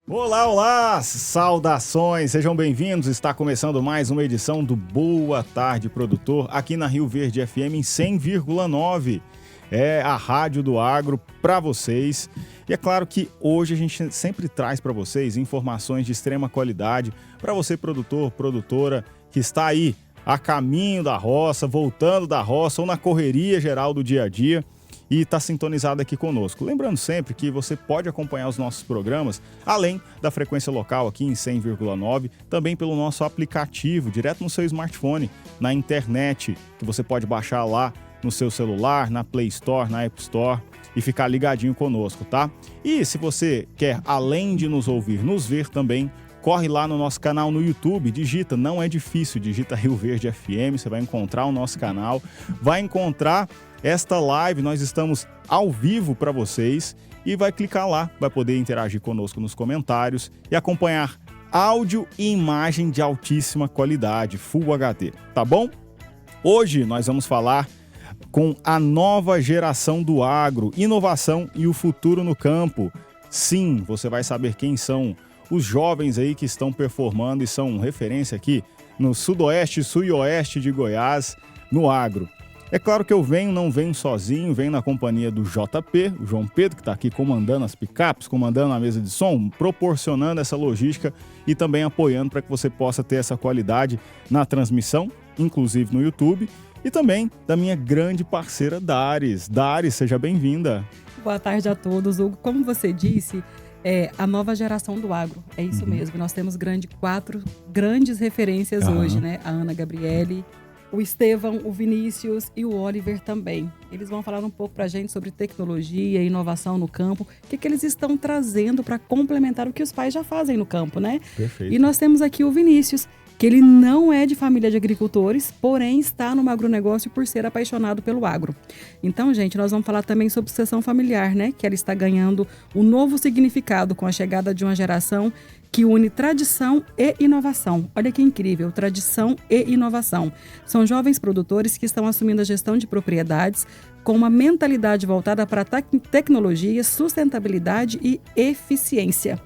Olá, olá! Saudações, sejam bem-vindos. Está começando mais uma edição do Boa Tarde Produtor, aqui na Rio Verde FM em 100,9. É a rádio do agro para vocês. E é claro que hoje a gente sempre traz para vocês informações de extrema qualidade para você, produtor, produtora, que está aí a caminho da roça, voltando da roça ou na correria geral do dia a dia e está sintonizado aqui conosco. Lembrando sempre que você pode acompanhar os nossos programas, além da frequência local aqui em 100,9, também pelo nosso aplicativo, direto no seu smartphone, na internet, que você pode baixar lá no seu celular, na Play Store, na App Store e ficar ligadinho conosco, tá? E se você quer, além de nos ouvir, nos ver também, corre lá no nosso canal no YouTube, digita, não é difícil, digita Rio Verde FM, você vai encontrar o nosso canal, vai encontrar esta live, nós estamos ao vivo para vocês e vai clicar lá, vai poder interagir conosco nos comentários e acompanhar áudio e imagem de altíssima qualidade, Full HD, tá bom? Hoje nós vamos falar com a nova geração do agro, inovação e o futuro no campo. Sim, você vai saber quem são os jovens aí que estão performando e são referência aqui no sudoeste, sul e oeste de Goiás, no agro. É claro que eu não venho sozinho, venho na companhia do JP, o João Pedro, que está aqui comandando as picapes, comandando a mesa de som, proporcionando essa logística e também apoiando para que você possa ter essa qualidade na transmissão, inclusive no YouTube, e também da minha grande parceira Dares. Dares, seja bem-vinda. Boa tarde a todos, Hugo. Como você disse, a nova geração do agro, é isso mesmo. Nós temos quatro grandes referências hoje, né? A Ana Gabriele, o Estevão, o Vinícius e o Oliver também. Eles vão falar um pouco para a gente sobre tecnologia, inovação no campo, o que eles estão trazendo para complementar o que os pais já fazem no campo, né? Perfeito. E nós temos aqui o Vinícius, que ele não é de família de agricultores, porém está no agronegócio por ser apaixonado pelo agro. Então, gente, nós vamos falar também sobre sucessão familiar, né? Que ela está ganhando um novo significado com a chegada de uma geração que une tradição e inovação. Olha que incrível, tradição e inovação. São jovens produtores que estão assumindo a gestão de propriedades com uma mentalidade voltada para tecnologia, sustentabilidade e eficiência.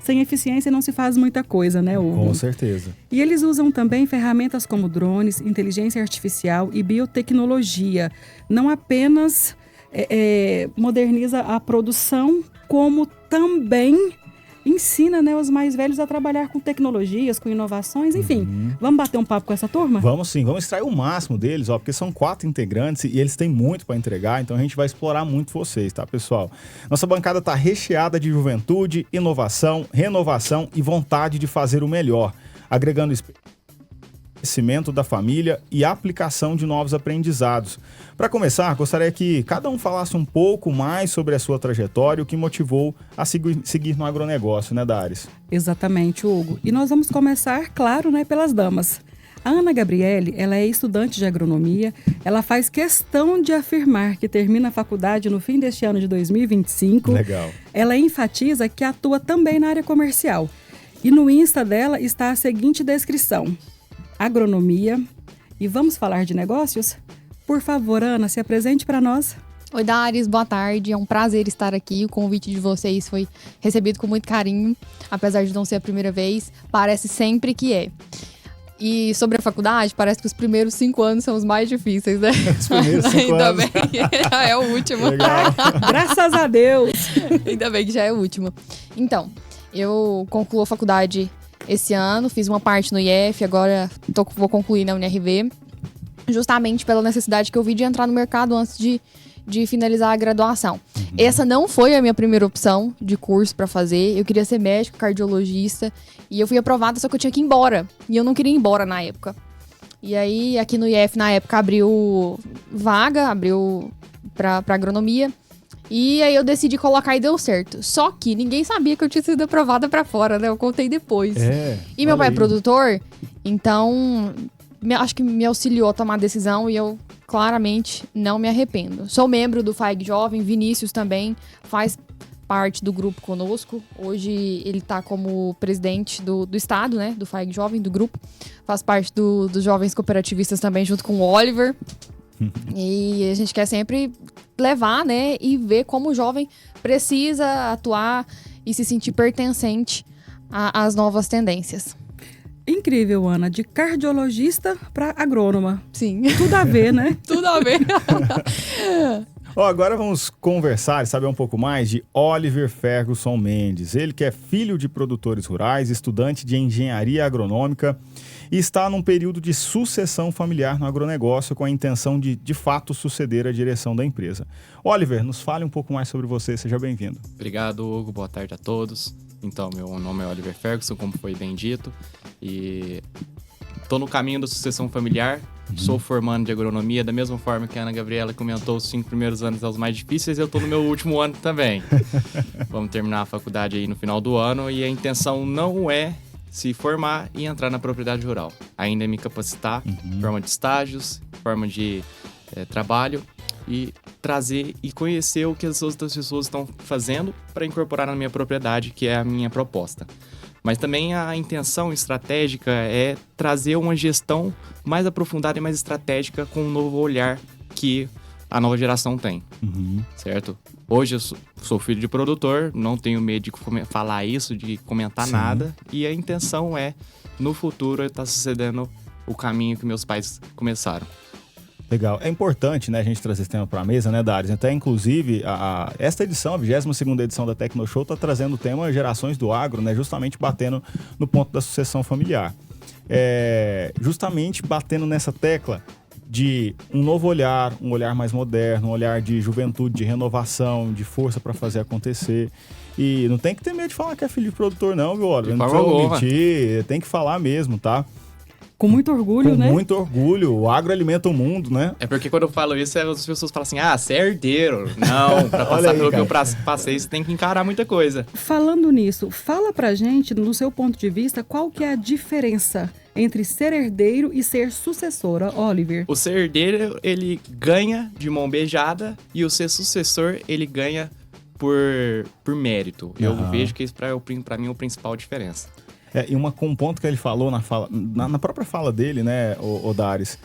Sem eficiência não se faz muita coisa, né, Hugo? Com certeza. E eles usam também ferramentas como drones, inteligência artificial e biotecnologia. Não apenas moderniza a produção, como também ensina, né, os mais velhos a trabalhar com tecnologias, com inovações, enfim. Vamos bater um papo com essa turma? Vamos sim, vamos extrair o máximo deles, porque são 4 integrantes e eles têm muito para entregar, então a gente vai explorar muito vocês, tá, pessoal? Nossa bancada está recheada de juventude, inovação, renovação e vontade de fazer o melhor, agregando conhecimento da família e aplicação de novos aprendizados. Para começar, gostaria que cada um falasse um pouco mais sobre a sua trajetória e o que motivou a seguir no agronegócio, né, Dares? Exatamente, Hugo. E nós vamos começar, claro, né, pelas damas. A Ana Gabriele, ela é estudante de agronomia, ela faz questão de afirmar que termina a faculdade no fim deste ano de 2025. Legal. Ela enfatiza que atua também na área comercial. E no Insta dela está a seguinte descrição: agronomia. E vamos falar de negócios? Por favor, Ana, se apresente para nós. Oi, Dares, boa tarde. É um prazer estar aqui. O convite de vocês foi recebido com muito carinho, apesar de não ser a primeira vez. Parece sempre que é. E sobre a faculdade, parece que os primeiros 5 anos são os mais difíceis, né? Os primeiros 5 Ainda anos. bem que já é o último. Legal. Graças a Deus! Ainda bem que já é o último. Então, eu concluo a faculdade esse ano, fiz uma parte no IF, agora vou concluir na UniRV, justamente pela necessidade que eu vi de entrar no mercado antes de finalizar a graduação. Essa não foi a minha primeira opção de curso para fazer. Eu queria ser médico, cardiologista, e eu fui aprovada, só que eu tinha que ir embora. E eu não queria ir embora na época. E aí, aqui no IF, na época, abriu para agronomia. E aí eu decidi colocar e deu certo. Só que ninguém sabia que eu tinha sido aprovada pra fora, né? Eu contei depois. E meu pai é produtor, então acho que me auxiliou a tomar a decisão e eu claramente não me arrependo. Sou membro do FAEG Jovem, Vinícius também faz parte do grupo conosco. Hoje ele tá como presidente do estado, né? Do FAEG Jovem, do grupo. Faz parte dos jovens cooperativistas também, junto com o Oliver. E a gente quer sempre levar, né, e ver como o jovem precisa atuar e se sentir pertencente às novas tendências. Incrível, Ana. De cardiologista para agrônoma. Sim. Tudo a ver, né? Tudo a ver. Agora vamos conversar e saber um pouco mais de Oliver Ferguson Mendes. Ele que é filho de produtores rurais, estudante de engenharia agronômica e está num período de sucessão familiar no agronegócio com a intenção de fato, suceder a direção da empresa. Oliver, nos fale um pouco mais sobre você. Seja bem-vindo. Obrigado, Hugo. Boa tarde a todos. Então, meu nome é Oliver Ferguson, como foi bem dito, e estou no caminho da sucessão familiar. Sou formando de agronomia, da mesma forma que a Ana Gabriela comentou, os 5 primeiros anos são os mais difíceis, eu estou no meu último ano também. Vamos terminar a faculdade aí no final do ano e a intenção não é se formar e entrar na propriedade rural. Ainda é me capacitar, forma de estágios, forma de trabalho, e trazer e conhecer o que as outras pessoas estão fazendo para incorporar na minha propriedade, que é a minha proposta. Mas também a intenção estratégica é trazer uma gestão mais aprofundada e mais estratégica com um novo olhar que a nova geração tem, certo? Hoje eu sou filho de produtor, não tenho medo de falar isso, de comentar nada, e a intenção é, no futuro, eu estar sucedendo o caminho que meus pais começaram. Legal. É importante, né, a gente trazer esse tema para a mesa, né, Dares? Até, inclusive, esta edição, a 22ª edição da Tecnoshow, está trazendo o tema Gerações do Agro, né, justamente batendo no ponto da sucessão familiar. Justamente batendo nessa tecla de um novo olhar, um olhar mais moderno, um olhar de juventude, de renovação, de força para fazer acontecer. E não tem que ter medo de falar que é filho de produtor, não, viu, Oliver? Não precisa mentir, tem que falar mesmo, tá? Com muito orgulho, né? Com muito orgulho. O agro alimenta o mundo, né? É porque quando eu falo isso, as pessoas falam assim, você é herdeiro. Não, pra passar pelo que eu passei, você tem que encarar muita coisa. Falando nisso, fala pra gente, no seu ponto de vista, qual que é a diferença entre ser herdeiro e ser sucessora, Oliver? O ser herdeiro, ele ganha de mão beijada, e o ser sucessor, ele ganha por mérito. Eu vejo que isso pra mim é a principal diferença. E um ponto que ele falou na própria fala dele, né, o Dares,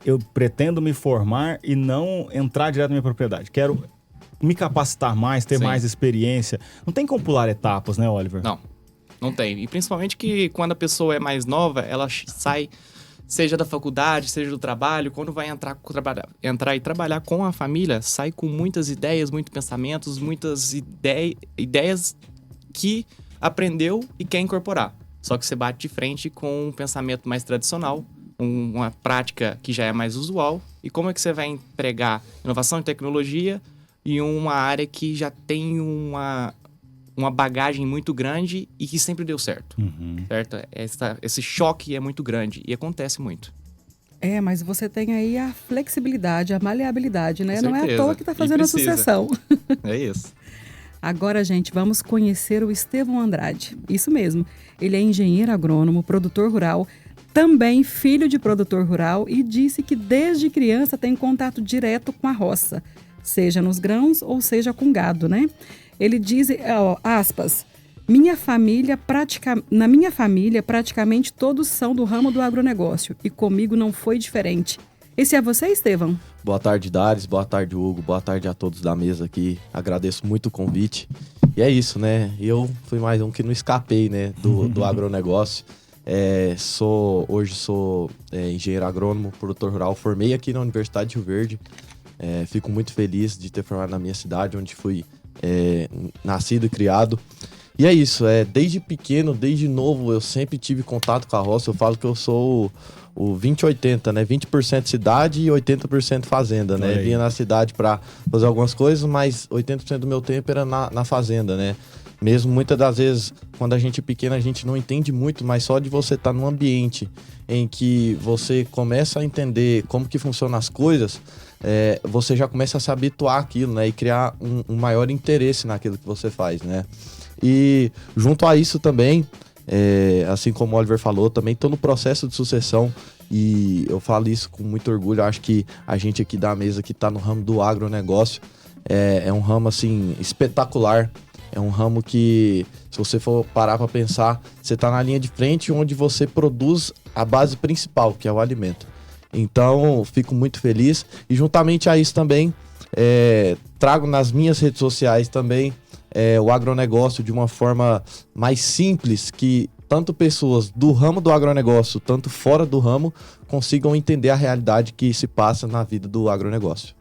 eu pretendo me formar e não entrar direto na minha propriedade. Quero me capacitar mais, ter mais experiência. Não tem como pular etapas, né, Oliver? Não tem. E principalmente que quando a pessoa é mais nova, ela sai, seja da faculdade, seja do trabalho, quando vai entrar e trabalhar com a família, sai com muitas ideias, muitos pensamentos, muitas ideias que aprendeu e quer incorporar. Só que você bate de frente com um pensamento mais tradicional, uma prática que já é mais usual. E como é que você vai empregar inovação e tecnologia em uma área que já tem uma bagagem muito grande e que sempre deu certo, certo? Esse choque é muito grande e acontece muito. Mas você tem aí a flexibilidade, a maleabilidade, né? Com Não certeza. é à toa que está fazendo a sucessão. É isso. Agora, gente, vamos conhecer o Estevão Andrade. Isso mesmo. Ele é engenheiro agrônomo, produtor rural, também filho de produtor rural, e disse que desde criança tem contato direto com a roça, seja nos grãos ou seja com gado, né? Ele diz, aspas, na minha família praticamente todos são do ramo do agronegócio e comigo não foi diferente. Esse é você, Estevão? Boa tarde, Dares. Boa tarde, Hugo. Boa tarde a todos da mesa aqui. Agradeço muito o convite. E é isso, né? Eu fui mais um que não escapei, né? Do agronegócio. Hoje sou engenheiro agrônomo, produtor rural. Formei aqui na Universidade de Rio Verde. Fico muito feliz de ter formado na minha cidade, onde fui nascido e criado. E é isso. Desde pequeno, desde novo, eu sempre tive contato com a roça. Eu falo que eu sou o 20-80, né? 20% cidade e 80% fazenda, né? Vinha na cidade para fazer algumas coisas, mas 80% do meu tempo era na fazenda, né? Mesmo muitas das vezes, quando a gente é pequeno, a gente não entende muito, mas só de você estar num ambiente em que você começa a entender como que funcionam as coisas, você já começa a se habituar àquilo, né? E criar um maior interesse naquilo que você faz, né? E junto a isso também, assim como o Oliver falou, também estou no processo de sucessão e eu falo isso com muito orgulho. Acho que a gente aqui da mesa que está no ramo do agronegócio é um ramo assim espetacular. É um ramo que, se você for parar para pensar, você está na linha de frente onde você produz a base principal, que é o alimento. Então, fico muito feliz. E juntamente a isso também, trago nas minhas redes sociais também o agronegócio de uma forma mais simples, que tanto pessoas do ramo do agronegócio, tanto fora do ramo, consigam entender a realidade que se passa na vida do agronegócio.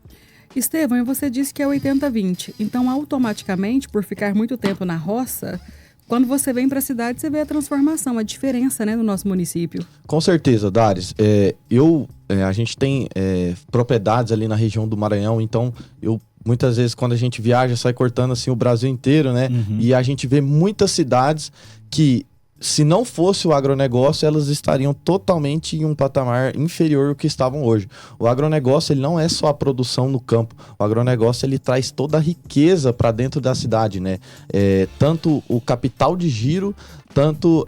Estevão, e você disse que é 80-20. Então, automaticamente, por ficar muito tempo na roça, quando você vem para a cidade, você vê a transformação, a diferença, né, no nosso município. Com certeza, Dares. A gente tem propriedades ali na região do Maranhão, então muitas vezes quando a gente viaja, sai cortando assim o Brasil inteiro, né? Uhum. E a gente vê muitas cidades que, se não fosse o agronegócio, elas estariam totalmente em um patamar inferior ao que estavam hoje. O agronegócio, ele não é só a produção no campo. O agronegócio, ele traz toda a riqueza para dentro da cidade, né? Tanto o capital de giro, tanto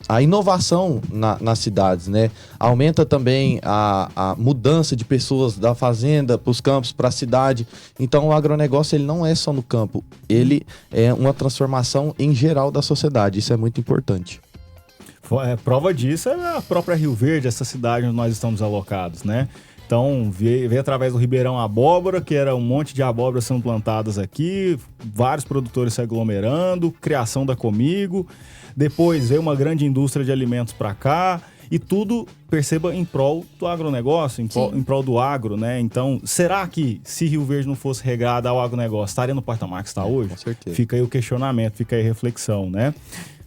a inovação nas cidades, né? Aumenta também a mudança de pessoas da fazenda para os campos, para a cidade. Então, o agronegócio, ele não é só no campo. Ele é uma transformação em geral da sociedade. Isso é muito importante. Prova disso é a própria Rio Verde, essa cidade onde nós estamos alocados, né? Então, veio através do Ribeirão Abóbora, que era um monte de abóboras sendo plantadas aqui, vários produtores se aglomerando, criação da Comigo. Depois veio uma grande indústria de alimentos para cá e tudo, perceba, em prol do agronegócio, em prol do agro, né? Então, será que se Rio Verde não fosse regada ao agronegócio, estaria no patamar que está hoje? Com certeza. Fica aí o questionamento, fica aí a reflexão, né?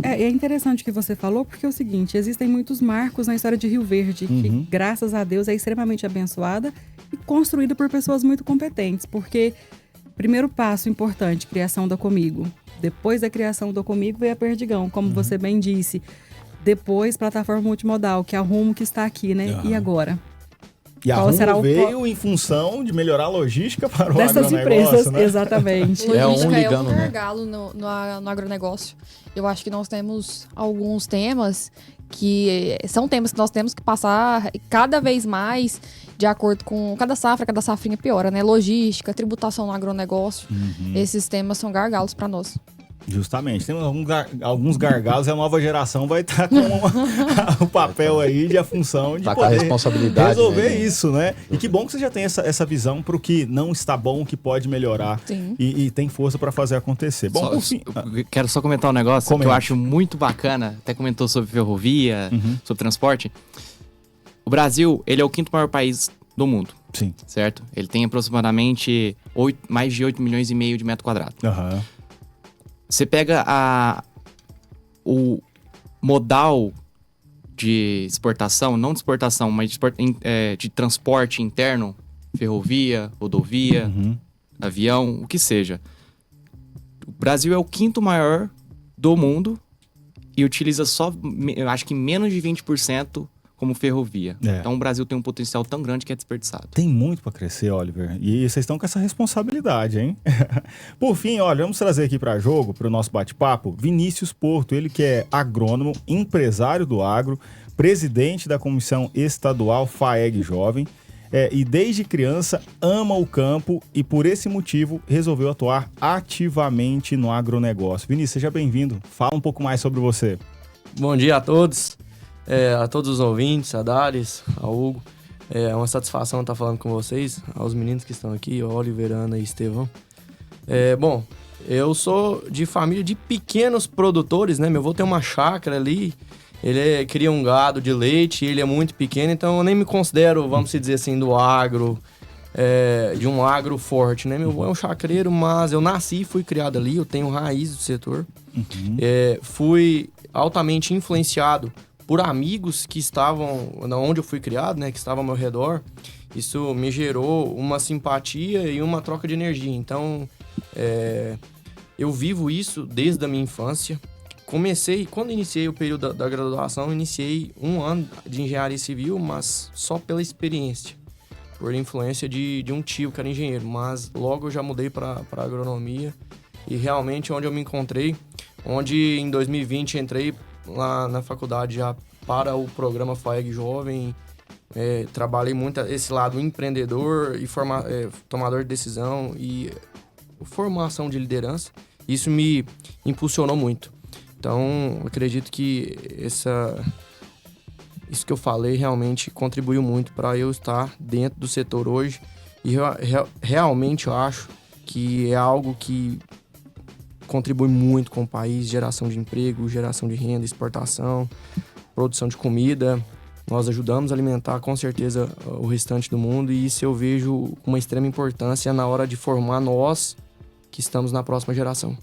É interessante o que você falou, porque é o seguinte, existem muitos marcos na história de Rio Verde, que, graças a Deus, é extremamente abençoada e construída por pessoas muito competentes, porque, primeiro passo importante, criação da Comigo. Depois da criação do Comigo veio a Perdigão, como você bem disse. Depois, plataforma multimodal, que é a Rumo que está aqui, né? E agora? E a Rumo veio em função de melhorar a logística para o agronegócio, empresas, né? Exatamente. Logística é um gargalo no agronegócio. Eu acho que nós temos alguns temas que são temas que nós temos que passar cada vez mais de acordo com cada safrinha piora, né? Logística, tributação no agronegócio. Esses temas são gargalos para nós. Justamente, temos alguns gargalos e a nova geração vai estar com o papel aí de a função de poder a responsabilidade, resolver, né? Isso, né? E que bom que você já tem essa visão para o que não está bom, que pode melhorar e tem força para fazer acontecer. Bom, quero só comentar um negócio que eu acho muito bacana, até comentou sobre ferrovia, sobre transporte. O Brasil, ele é o 5º maior país do mundo. Sim. Certo? Ele tem aproximadamente mais de 8 milhões e meio de metros quadrados. Você pega o modal de exportação, não de exportação, mas de transporte interno, ferrovia, rodovia, avião, o que seja. O Brasil é o 5º maior do mundo e utiliza só, eu acho que menos de 20% como ferrovia. Então o Brasil tem um potencial tão grande que é desperdiçado. Tem muito para crescer, Oliver. E vocês estão com essa responsabilidade, hein? Por fim, olha, vamos trazer aqui para jogo, para o nosso bate-papo, Vinícius Porto, ele que é agrônomo, empresário do agro, presidente da Comissão Estadual FAEG Jovem, e desde criança ama o campo e por esse motivo resolveu atuar ativamente no agronegócio. Vinícius, seja bem-vindo. Fala um pouco mais sobre você. Bom dia a todos. A todos os ouvintes, a Dares, a Hugo. É uma satisfação estar falando com vocês, aos meninos que estão aqui, Oliver, Ana e Estevão. Bom, eu sou de família de pequenos produtores, né? Meu avô tem uma chácara ali, ele cria um gado de leite, ele é muito pequeno, então eu nem me considero, vamos dizer assim, do agro, de um agro forte, né? Meu avô é um chacreiro, mas eu nasci e fui criado ali, eu tenho raiz do setor. Fui altamente influenciado por amigos que estavam onde eu fui criado, né, que estavam ao meu redor. Isso me gerou uma simpatia e uma troca de energia. Então, eu vivo isso desde a minha infância. Quando iniciei o período da graduação, iniciei 1 ano de engenharia civil, mas só pela experiência, por influência de um tio que era engenheiro. Mas logo eu já mudei para agronomia e realmente onde eu me encontrei, onde em 2020 entrei lá na faculdade já para o programa FAEG Jovem, trabalhei muito esse lado empreendedor e tomador de decisão e formação de liderança. Isso me impulsionou muito. Então, acredito que isso que eu falei realmente contribuiu muito para eu estar dentro do setor hoje. E realmente eu acho que é algo que contribui muito com o país, geração de emprego, geração de renda, exportação, produção de comida. Nós ajudamos a alimentar, com certeza, o restante do mundo, e isso eu vejo com uma extrema importância na hora de formar nós que estamos na próxima geração.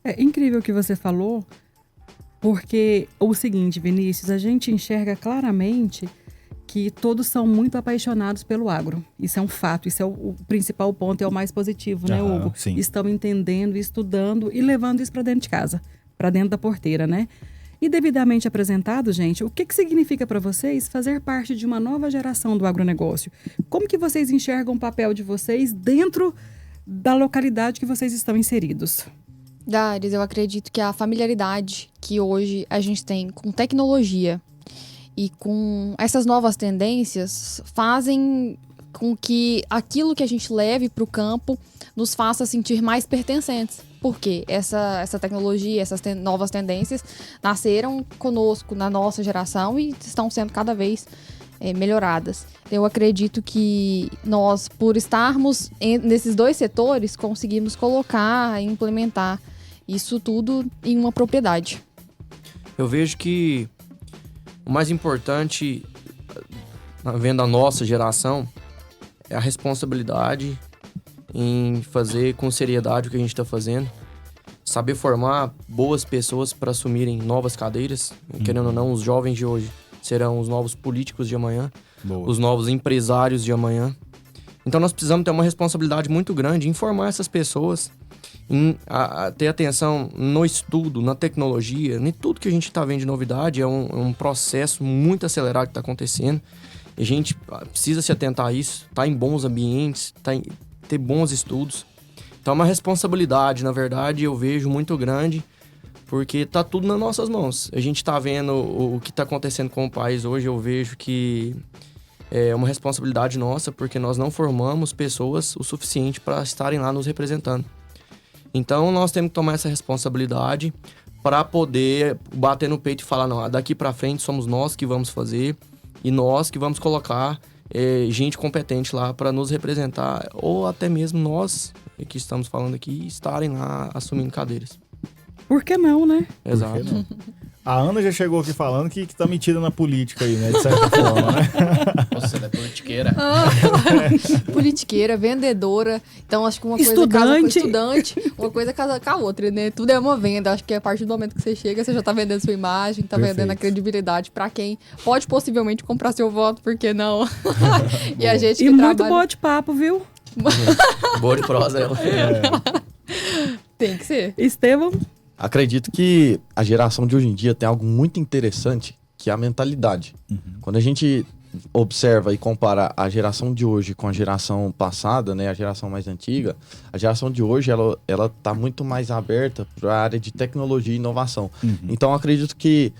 É incrível o que você falou, porque o seguinte, Vinícius, a gente enxerga claramente que todos são muito apaixonados pelo agro. Isso é um fato, isso é o principal ponto, é o mais positivo, né, Hugo? Sim. Estão entendendo, estudando e levando isso para dentro de casa, para dentro da porteira, né? E devidamente apresentado, gente, o que significa para vocês fazer parte de uma nova geração do agronegócio? Como que vocês enxergam o papel de vocês dentro da localidade que vocês estão inseridos? Dares, eu acredito que a familiaridade que hoje a gente tem com tecnologia e com essas novas tendências fazem com que aquilo que a gente leve para o campo nos faça sentir mais pertencentes. Porque essa tecnologia, essas novas tendências nasceram conosco, na nossa geração, e estão sendo cada vez melhoradas. Eu acredito que nós, por estarmos nesses dois setores, conseguimos colocar e implementar isso tudo em uma propriedade. Eu vejo que o mais importante, vendo a nossa geração, é a responsabilidade em fazer com seriedade o que a gente está fazendo. Saber formar boas pessoas para assumirem novas cadeiras. Querendo ou não, os jovens de hoje serão os novos políticos de amanhã. Boa. Os novos empresários de amanhã. Então nós precisamos ter uma responsabilidade muito grande em formar essas pessoas, em ter atenção no estudo, na tecnologia, em tudo que a gente está vendo de novidade. É um processo muito acelerado que está acontecendo. E a gente precisa se atentar a isso, estar em bons ambientes, ter bons estudos. Então é uma responsabilidade, na verdade, eu vejo muito grande, porque tá tudo nas nossas mãos. A gente tá vendo o que tá acontecendo com o país hoje, eu vejo que é uma responsabilidade nossa, porque nós não formamos pessoas o suficiente para estarem lá nos representando. Então nós temos que tomar essa responsabilidade para poder bater no peito e falar, não, daqui para frente somos nós que vamos fazer e nós que vamos colocar gente competente lá para nos representar, ou até mesmo nós que estamos falando aqui estarem lá assumindo cadeiras. Por que não, né? Exato. Por que não? A Ana já chegou aqui falando que tá metida na política aí, né? De certa forma, né? Você é politiqueira. Politiqueira, vendedora. Então, acho que uma coisa casa com estudante, uma coisa casa com a outra, né? Tudo é uma venda. Acho que a partir do momento que você chega, você já tá vendendo sua imagem, tá Perfeito. vendendo a credibilidade pra quem pode possivelmente comprar seu voto, por que não? E a gente que muito trabalha... boa de papo, viu? Boa de prosa, ela. Tem que ser. Estevão? Acredito que a geração de hoje em dia tem algo muito interessante, que é a mentalidade. Quando a gente observa e compara a geração de hoje com a geração passada, né, a geração mais antiga, a geração de hoje ela tá muito mais aberta para a área de tecnologia e inovação. Então acredito que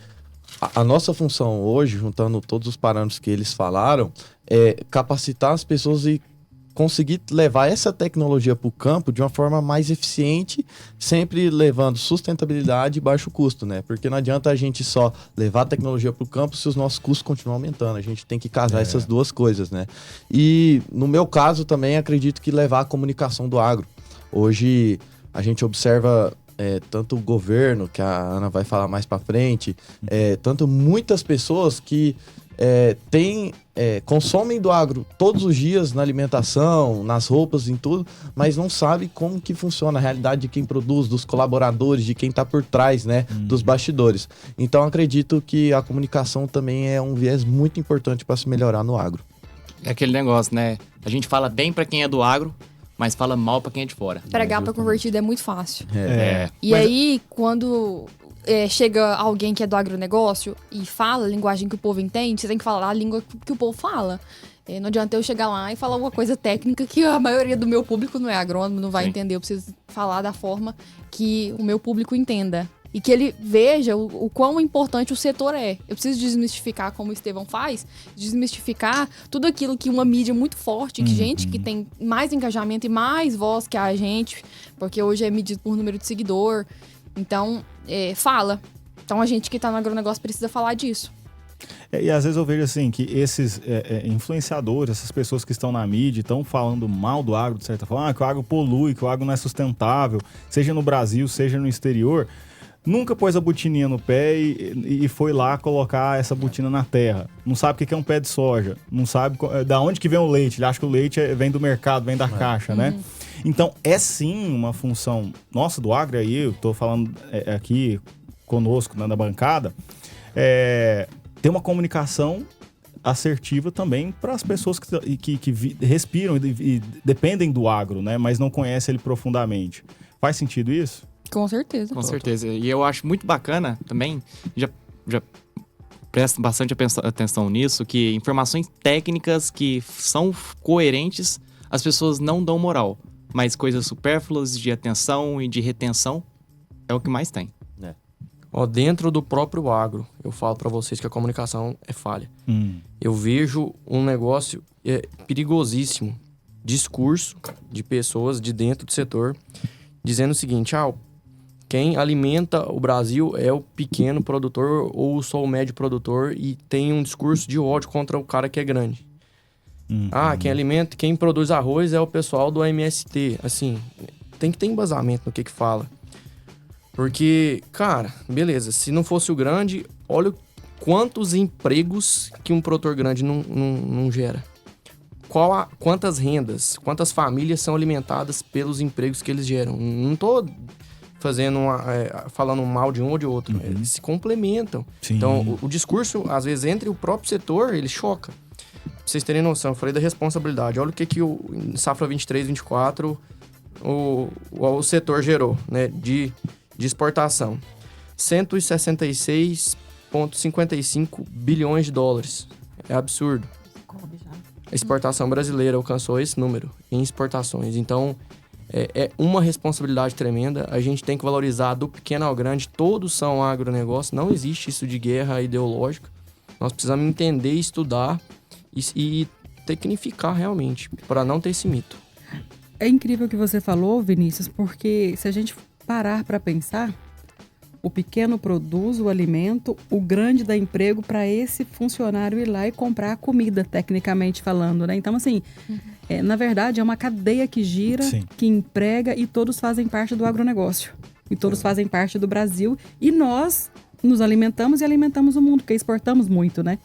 a nossa função hoje, juntando todos os parâmetros que eles falaram, é capacitar as pessoas e conseguir levar essa tecnologia para o campo de uma forma mais eficiente, sempre levando sustentabilidade e baixo custo, né? Porque não adianta a gente só levar a tecnologia para o campo se os nossos custos continuam aumentando. A gente tem que casar essas duas coisas, né? E no meu caso também acredito que levar a comunicação do agro. Hoje a gente observa tanto o governo, que a Ana vai falar mais para frente, tanto muitas pessoas que consomem do agro todos os dias na alimentação, nas roupas, em tudo, mas não sabe como que funciona a realidade de quem produz, dos colaboradores, de quem está por trás, né, dos bastidores. Então acredito que a comunicação também é um viés muito importante para se melhorar no agro. É aquele negócio, né? A gente fala bem pra quem é do agro, mas fala mal pra quem é de fora. Pregar pra convertido é muito fácil. E Mas- aí, quando chega alguém que é do agronegócio e fala a linguagem que o povo entende, você tem que falar a língua que o povo fala. Não adianta eu chegar lá e falar alguma coisa técnica que a maioria do meu público não é agrônomo, não vai Sim. entender. Eu preciso falar da forma que o meu público entenda. E que ele veja o quão importante o setor é. Eu preciso desmistificar, como o Estevão faz, desmistificar tudo aquilo que uma mídia muito forte, que gente que tem mais engajamento e mais voz que a gente, porque hoje é medido por número de seguidor. Então, fala. Então, a gente que tá no agronegócio precisa falar disso. E às vezes eu vejo assim, que esses influenciadores, essas pessoas que estão na mídia, estão falando mal do agro, de certa forma, que o agro polui, que o agro não é sustentável, seja no Brasil, seja no exterior, nunca pôs a botininha no pé e foi lá colocar essa botina na terra. Não sabe o que é um pé de soja, não sabe da onde que vem o leite, ele acha que o leite vem do mercado, vem da caixa, né? Então, é sim uma função nossa do agro, aí eu tô falando aqui conosco na bancada, ter uma comunicação assertiva também para as pessoas que respiram e dependem do agro, né? Mas não conhecem ele profundamente. Faz sentido isso? Com certeza. Com certeza. E eu acho muito bacana também, já presto bastante atenção nisso, que informações técnicas que são coerentes, as pessoas não dão moral. Mas coisas supérfluas de atenção e de retenção é o que mais tem. Dentro do próprio agro, eu falo para vocês que a comunicação é falha. Eu vejo um negócio perigosíssimo, discurso de pessoas de dentro do setor, dizendo o seguinte, quem alimenta o Brasil é o pequeno produtor ou só o médio produtor e tem um discurso de ódio contra o cara que é grande. Quem produz arroz é o pessoal do MST. Assim, tem que ter embasamento no que fala. Porque, cara, beleza, se não fosse o grande, olha quantos empregos que um produtor grande não gera. Quantas rendas, quantas famílias são alimentadas pelos empregos que eles geram. Não tô falando mal de um ou de outro, eles se complementam. Sim. Então, o discurso, às vezes, entre o próprio setor, ele choca. Pra vocês terem noção, eu falei da responsabilidade. Olha o que o safra 23, 24, o setor gerou, né, de exportação. 166,55 bilhões de dólares. É absurdo. A exportação brasileira alcançou esse número em exportações. Então, é uma responsabilidade tremenda. A gente tem que valorizar do pequeno ao grande. Todos são agronegócio. Não existe isso de guerra ideológica. Nós precisamos entender, estudar e tecnificar realmente, para não ter esse mito. É incrível o que você falou, Vinícius, porque se a gente parar para pensar, o pequeno produz o alimento, o grande dá emprego para esse funcionário ir lá e comprar a comida, tecnicamente falando, né? Então, assim, na verdade, é uma cadeia que gira, sim, que emprega e todos fazem parte do agronegócio. E todos fazem parte do Brasil. E nós nos alimentamos e alimentamos o mundo, porque exportamos muito, né?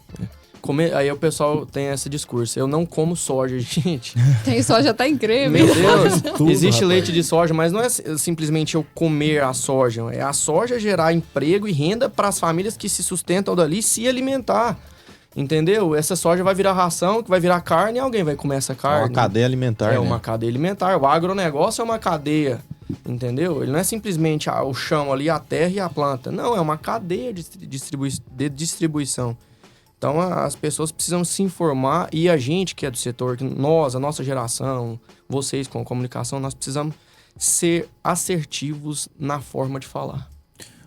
Aí o pessoal tem esse discurso. Eu não como soja, gente. Tem soja, tá incrível. Meu Deus, existe leite de soja, mas não é simplesmente eu comer a soja. É a soja gerar emprego e renda para as famílias que se sustentam dali se alimentar. Entendeu? Essa soja vai virar ração, que vai virar carne e alguém vai comer essa carne. É uma cadeia alimentar, É uma cadeia alimentar. O agronegócio é uma cadeia, entendeu? Ele não é simplesmente o chão ali, a terra e a planta. Não, é uma cadeia de distribuição. Então, as pessoas precisam se informar e a gente que é do setor, nós, a nossa geração, vocês com a comunicação, nós precisamos ser assertivos na forma de falar.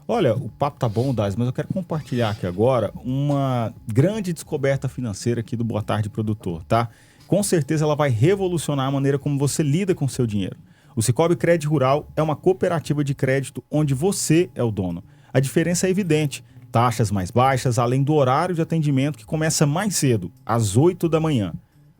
Olha, o papo tá bom, Daz, mas eu quero compartilhar aqui agora uma grande descoberta financeira aqui do Boa Tarde Produtor, tá? Com certeza ela vai revolucionar a maneira como você lida com o seu dinheiro. O Sicoob Crédito Rural é uma cooperativa de crédito onde você é o dono. A diferença é evidente. Taxas mais baixas, além do horário de atendimento que começa mais cedo, às 8 da manhã.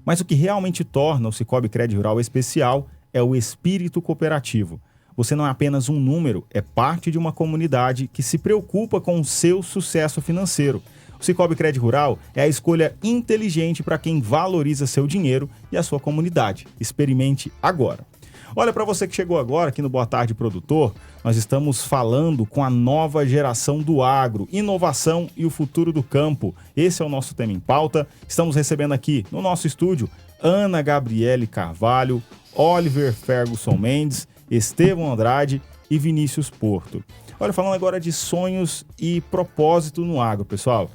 Mas o que realmente torna o Sicoob Crédito Rural especial é o espírito cooperativo. Você não é apenas um número, é parte de uma comunidade que se preocupa com o seu sucesso financeiro. O Sicoob Crédito Rural é a escolha inteligente para quem valoriza seu dinheiro e a sua comunidade. Experimente agora. Olha, para você que chegou agora aqui no Boa Tarde Produtor, nós estamos falando com a nova geração do agro, inovação e o futuro do campo. Esse é o nosso tema em pauta. Estamos recebendo aqui no nosso estúdio Ana Gabriele Carvalho, Oliver Ferguson Mendes, Estevão Andrade e Vinícius Porto. Olha, falando agora de sonhos e propósito no agro, pessoal.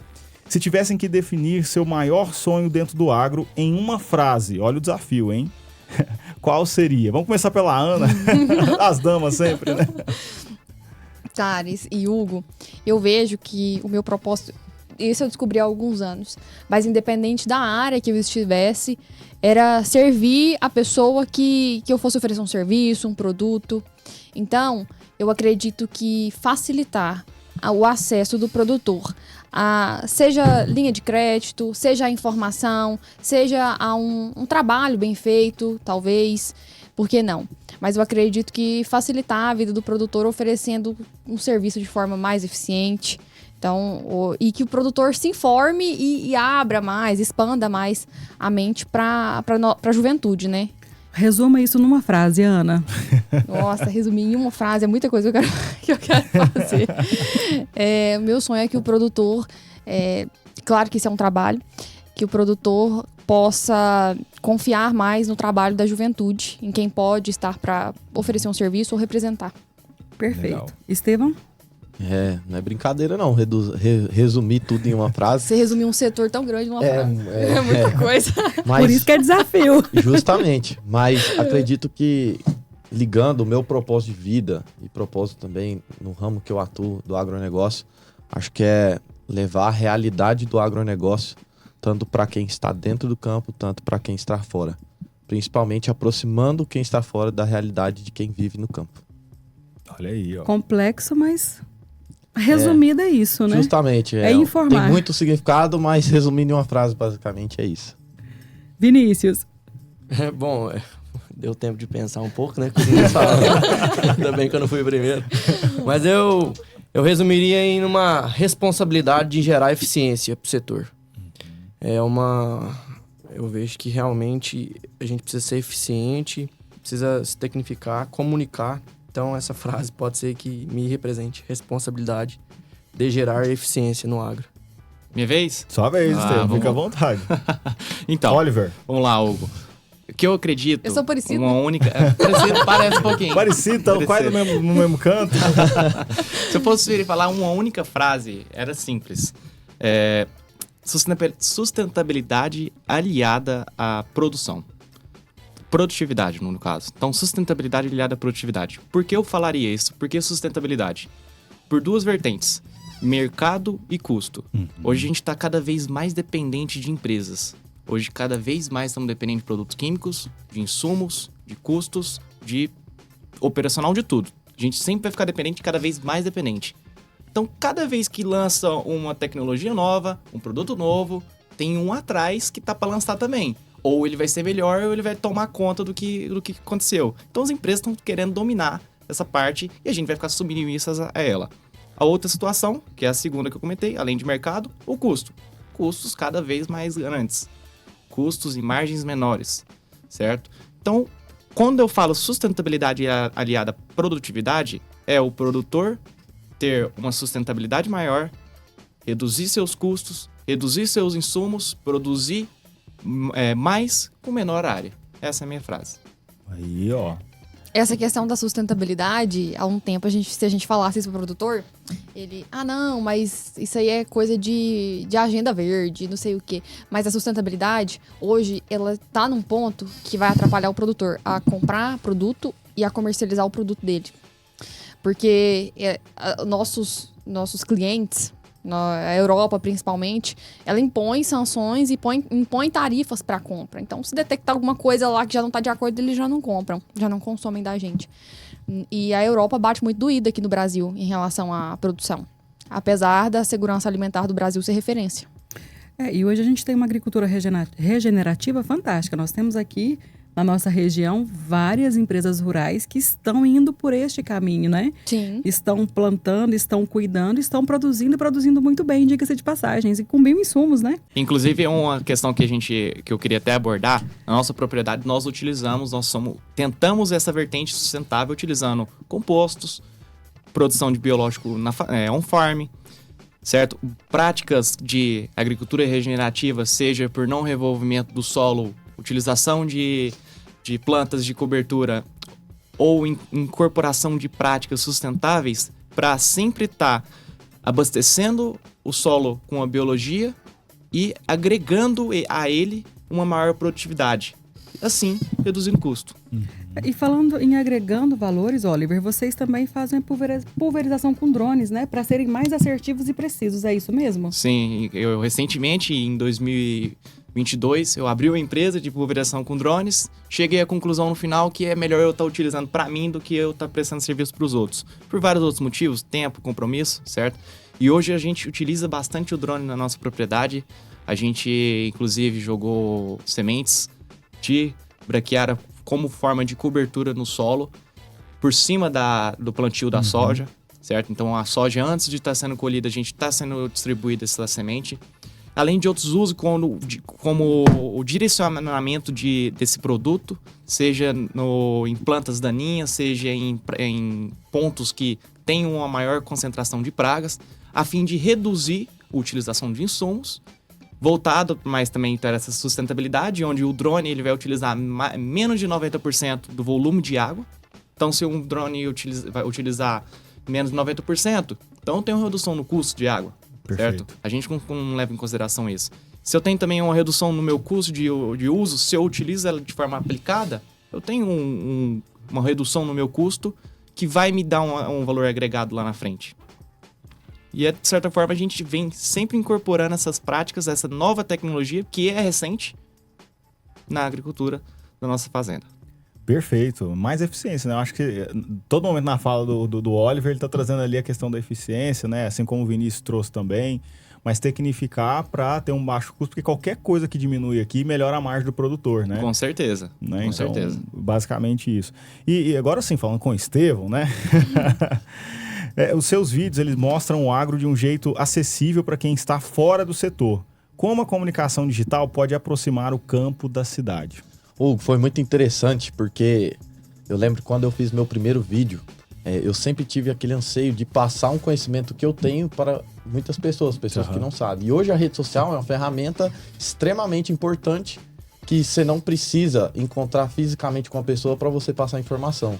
Se tivessem que definir seu maior sonho dentro do agro em uma frase, olha o desafio, hein? Qual seria? Vamos começar pela Ana. As damas sempre, né? Thales e Hugo, eu vejo que o meu propósito, isso eu descobri há alguns anos, mas independente da área que eu estivesse, era servir a pessoa que eu fosse oferecer um serviço, um produto. Então, eu acredito que facilitar o acesso do produtor. Seja linha de crédito, seja a informação, seja a um trabalho bem feito, talvez, por que não? Mas eu acredito que facilitar a vida do produtor oferecendo um serviço de forma mais eficiente. Então, e que o produtor se informe e abra mais, expanda mais a mente para a juventude, né? Resuma isso numa frase, Ana. Nossa, resumir em uma frase é muita coisa que eu quero fazer. Meu sonho é que o produtor, claro que isso é um trabalho, que o produtor possa confiar mais no trabalho da juventude, em quem pode estar para oferecer um serviço ou representar. Perfeito. Legal. Estevão? Não é brincadeira não, resumir tudo em uma frase. Você resumiu um setor tão grande numa frase. É muita coisa. Mas, Por isso que é desafio. Justamente, mas acredito que ligando o meu propósito de vida e propósito também no ramo que eu atuo do agronegócio, acho que é levar a realidade do agronegócio tanto para quem está dentro do campo, tanto para quem está fora. Principalmente aproximando quem está fora da realidade de quem vive no campo. Olha aí, ó. Complexo, mas resumido é isso, né? Justamente. É informar. Tem muito significado, mas resumindo em uma frase, basicamente é isso. Vinícius. Bom, deu tempo de pensar um pouco, né? Ainda bem que eu não fui o primeiro. Mas eu resumiria em uma responsabilidade de gerar eficiência para o setor. Eu vejo que realmente a gente precisa ser eficiente, precisa se tecnificar, comunicar. Então, essa frase pode ser que me represente. Responsabilidade de gerar eficiência no agro. Minha vez? Só vez, Estevam. Fica à vamos... vontade. Então, Oliver. Vamos lá, Hugo. O que eu acredito... Eu sou parecido. Uma única... parece um pouquinho. Parecido, então quase no mesmo canto. Se eu fosse falar uma única frase, era simples. Sustentabilidade aliada à produção. Produtividade, no caso. Então, sustentabilidade aliada à produtividade. Por que eu falaria isso? Por que sustentabilidade? Por duas vertentes. Mercado e custo. Hoje a gente está cada vez mais dependente de empresas. Hoje, cada vez mais estamos dependendo de produtos químicos, de insumos, de custos, de operacional, de tudo. A gente sempre vai ficar dependente, cada vez mais dependente. Então, cada vez que lança uma tecnologia nova, um produto novo, tem um atrás que tá para lançar também. Ou ele vai ser melhor, ou ele vai tomar conta do que aconteceu. Então, as empresas estão querendo dominar essa parte e a gente vai ficar submissas a ela. A outra situação, que é a segunda que eu comentei, além de mercado, o custo. Custos cada vez mais grandes. Custos e margens menores, certo? Então, quando eu falo sustentabilidade aliada à produtividade, é o produtor ter uma sustentabilidade maior, reduzir seus custos, reduzir seus insumos, produzir mais com menor área. Essa é a minha frase. Aí, ó. Essa questão da sustentabilidade, há um tempo, se a gente falasse isso pro produtor, ele, não, mas isso aí é coisa de agenda verde, não sei o quê. Mas a sustentabilidade, hoje, ela tá num ponto que vai atrapalhar o produtor a comprar produto e a comercializar o produto dele. Porque nossos clientes, a Europa principalmente, ela impõe sanções e impõe tarifas para compra. Então, se detectar alguma coisa lá que já não está de acordo, eles já não compram, já não consomem da gente. E a Europa bate muito doída aqui no Brasil em relação à produção, apesar da segurança alimentar do Brasil ser referência. E hoje a gente tem uma agricultura regenerativa fantástica. Nós temos aqui na nossa região várias empresas rurais que estão indo por este caminho, né? Sim. Estão plantando, estão cuidando, estão produzindo e produzindo muito bem, diga-se de passagens, e com bioinsumos, né? Inclusive, uma questão que eu queria até abordar, na nossa propriedade nós tentamos essa vertente sustentável utilizando compostos, produção de biológico on-farm, certo? Práticas de agricultura regenerativa, seja por não revolvimento do solo, utilização de plantas de cobertura ou incorporação de práticas sustentáveis para sempre estar abastecendo o solo com a biologia e agregando a ele uma maior produtividade. Assim, reduzindo o custo. E falando em agregando valores, Oliver, vocês também fazem pulverização com drones, né? Para serem mais assertivos e precisos, é isso mesmo? Sim, eu recentemente, em 2022, eu abri uma empresa de pulverização com drones. Cheguei à conclusão no final que é melhor eu estar utilizando para mim do que eu estar prestando serviço para os outros. Por vários outros motivos, tempo, compromisso, certo? E hoje a gente utiliza bastante o drone na nossa propriedade. A gente, inclusive, jogou sementes de braquiária como forma de cobertura no solo, por cima do plantio da soja, certo? Então, a soja, antes de estar sendo colhida, a gente está sendo distribuída essa semente. Além de outros usos, como o direcionamento desse produto, seja em plantas daninhas, seja em pontos que tenham uma maior concentração de pragas, a fim de reduzir a utilização de insumos, voltado, mas também para essa sustentabilidade, onde o drone ele vai utilizar menos de 90% do volume de água. Então, se um drone vai utilizar menos de 90%, então tem uma redução no custo de água, certo? A gente não leva em consideração isso. Se eu tenho também uma redução no meu custo de uso, se eu utilizo ela de forma aplicada, eu tenho uma redução no meu custo que vai me dar um valor agregado lá na frente. E, de certa forma, a gente vem sempre incorporando essas práticas, essa nova tecnologia, que é recente, na agricultura da nossa fazenda. Perfeito. Mais eficiência, né? Eu acho que todo momento na fala do Oliver, ele está trazendo ali a questão da eficiência, né? Assim como o Vinícius trouxe também. Mas tecnificar para ter um baixo custo, porque qualquer coisa que diminui aqui melhora a margem do produtor, né? Com certeza. Né? Com então, certeza. Basicamente isso. E agora sim, falando com o Estevão, né? Os seus vídeos, eles mostram o agro de um jeito acessível para quem está fora do setor. Como a comunicação digital pode aproximar o campo da cidade? Hugo, foi muito interessante, porque eu lembro quando eu fiz meu primeiro vídeo, eu sempre tive aquele anseio de passar um conhecimento que eu tenho para muitas pessoas que não sabem. E hoje a rede social é uma ferramenta extremamente importante, que você não precisa encontrar fisicamente com a pessoa para você passar informação.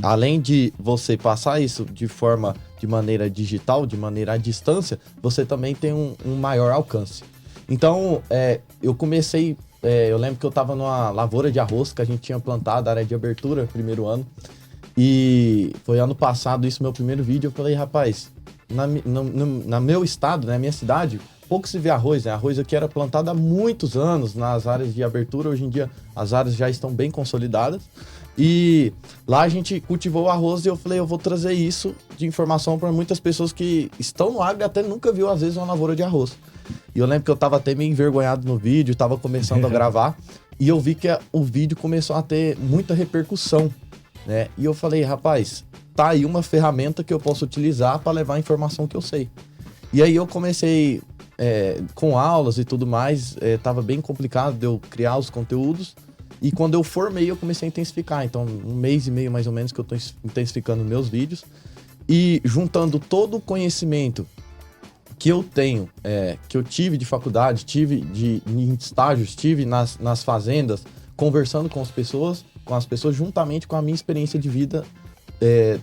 Além de você passar isso de maneira digital, de maneira à distância, você também tem um maior alcance. Então, eu comecei... eu lembro que eu estava numa lavoura de arroz que a gente tinha plantado, área de abertura, primeiro ano. E foi ano passado isso, meu primeiro vídeo. Eu falei, rapaz, no meu estado, na minha cidade, pouco se vê arroz, né? Arroz aqui era plantado há muitos anos nas áreas de abertura. Hoje em dia as áreas já estão bem consolidadas. E lá a gente cultivou o arroz e eu falei, eu vou trazer isso de informação para muitas pessoas que estão no agro e até nunca viu, às vezes, uma lavoura de arroz. E eu lembro que eu tava até meio envergonhado no vídeo, tava começando a gravar, e eu vi que o vídeo começou a ter muita repercussão, né? E eu falei, rapaz, tá aí uma ferramenta que eu posso utilizar para levar a informação que eu sei. E aí eu comecei com aulas e tudo mais, tava bem complicado de eu criar os conteúdos, e quando eu formei eu comecei a intensificar. Então, 1 mês e meio mais ou menos que eu tô intensificando meus vídeos, e juntando todo o conhecimento que eu tenho, que eu tive de faculdade, tive em estágios, tive nas fazendas, conversando com as pessoas juntamente com a minha experiência de vida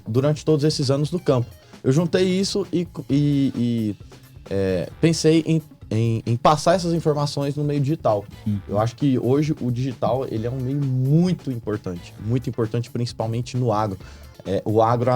durante todos esses anos no campo. Eu juntei isso e pensei em passar essas informações no meio digital. Eu acho que hoje o digital ele é um meio muito importante principalmente no agro. O agro,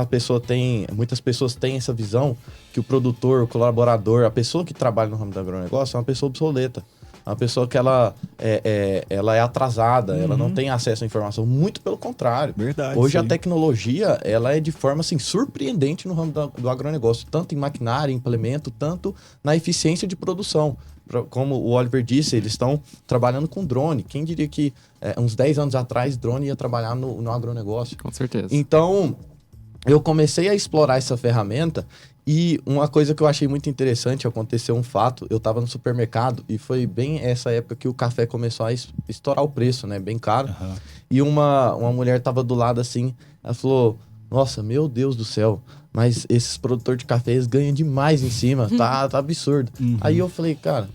muitas pessoas têm essa visão que o produtor, o colaborador, a pessoa que trabalha no ramo do agronegócio é uma pessoa obsoleta. Uma pessoa que ela é atrasada, ela não tem acesso à informação. Muito pelo contrário. Verdade. Hoje sim. a tecnologia, ela é de forma assim, surpreendente no ramo do agronegócio. Tanto em maquinário, implemento, tanto na eficiência de produção. Como o Oliver disse, eles estão trabalhando com drone. Quem diria que uns 10 anos atrás, drone ia trabalhar no agronegócio? Com certeza. Então, eu comecei a explorar essa ferramenta. E uma coisa que eu achei muito interessante, aconteceu um fato, eu estava no supermercado e foi bem essa época que o café começou a estourar o preço, né? Bem caro. E uma mulher estava do lado assim, ela falou, nossa, meu Deus do céu, mas esses produtores de café, eles ganham demais em cima, tá absurdo. Aí eu falei, cara,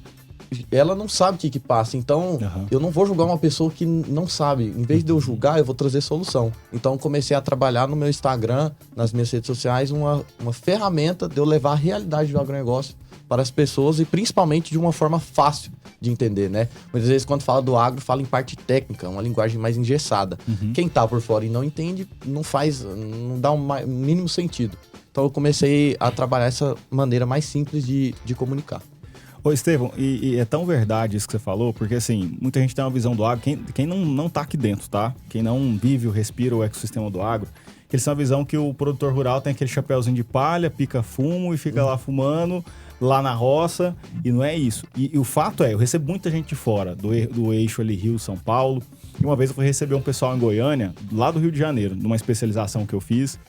ela não sabe o que passa. Então, eu não vou julgar uma pessoa que não sabe. Em vez de eu julgar, eu vou trazer solução. Então, comecei a trabalhar no meu Instagram, nas minhas redes sociais, uma ferramenta de eu levar a realidade do agronegócio para as pessoas e principalmente de uma forma fácil de entender, né? Muitas vezes, quando fala do agro, fala em parte técnica, uma linguagem mais engessada. Quem tá por fora e não entende, não dá um mínimo sentido. Então, eu comecei a trabalhar essa maneira mais simples de comunicar. Ô, Estevão, e é tão verdade isso que você falou, porque assim, muita gente tem uma visão do agro, quem não tá aqui dentro, tá? Quem não vive ou respira o ecossistema do agro, eles têm uma visão que o produtor rural tem aquele chapéuzinho de palha, pica fumo e fica lá fumando, lá na roça, e não é isso. E o fato é, eu recebo muita gente de fora, do eixo ali, Rio, São Paulo, e uma vez eu fui receber um pessoal em Goiânia, lá do Rio de Janeiro, numa especialização que eu fiz,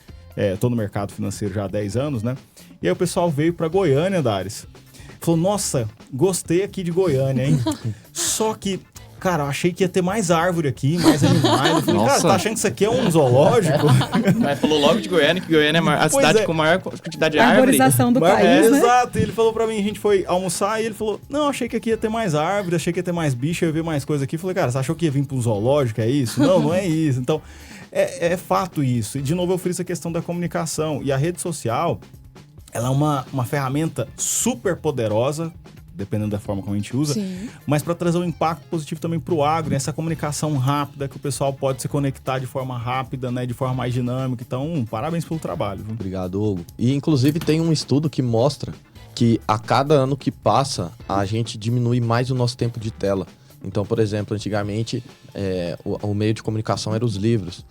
tô no mercado financeiro já há 10 anos, né? E aí o pessoal veio pra Goiânia, Dares, falou, nossa, gostei aqui de Goiânia, hein? Só que, cara, eu achei que ia ter mais árvore aqui, mais animais. Eu falei, cara, tá achando que isso aqui é um zoológico? Mas falou logo de Goiânia, que Goiânia é a cidade com maior quantidade de árvore. A arborização do país, né? Exato. E ele falou pra mim, a gente foi almoçar e ele falou, não, achei que aqui ia ter mais árvore, achei que ia ter mais bicho, ia ver mais coisa aqui. Eu falei, cara, você achou que ia vir pra um zoológico, é isso? Não, não é isso. Então, é fato isso. E, de novo, eu friso a questão da comunicação. E a rede social, ela é uma ferramenta super poderosa, dependendo da forma como a gente usa, mas para trazer um impacto positivo também para o agro, essa comunicação rápida, que o pessoal pode se conectar de forma rápida, né, de forma mais dinâmica. Então, parabéns pelo trabalho. Viu? Obrigado, Hugo. E, inclusive, tem um estudo que mostra que a cada ano que passa, a gente diminui mais o nosso tempo de tela. Então, por exemplo, antigamente, o meio de comunicação eram os livros.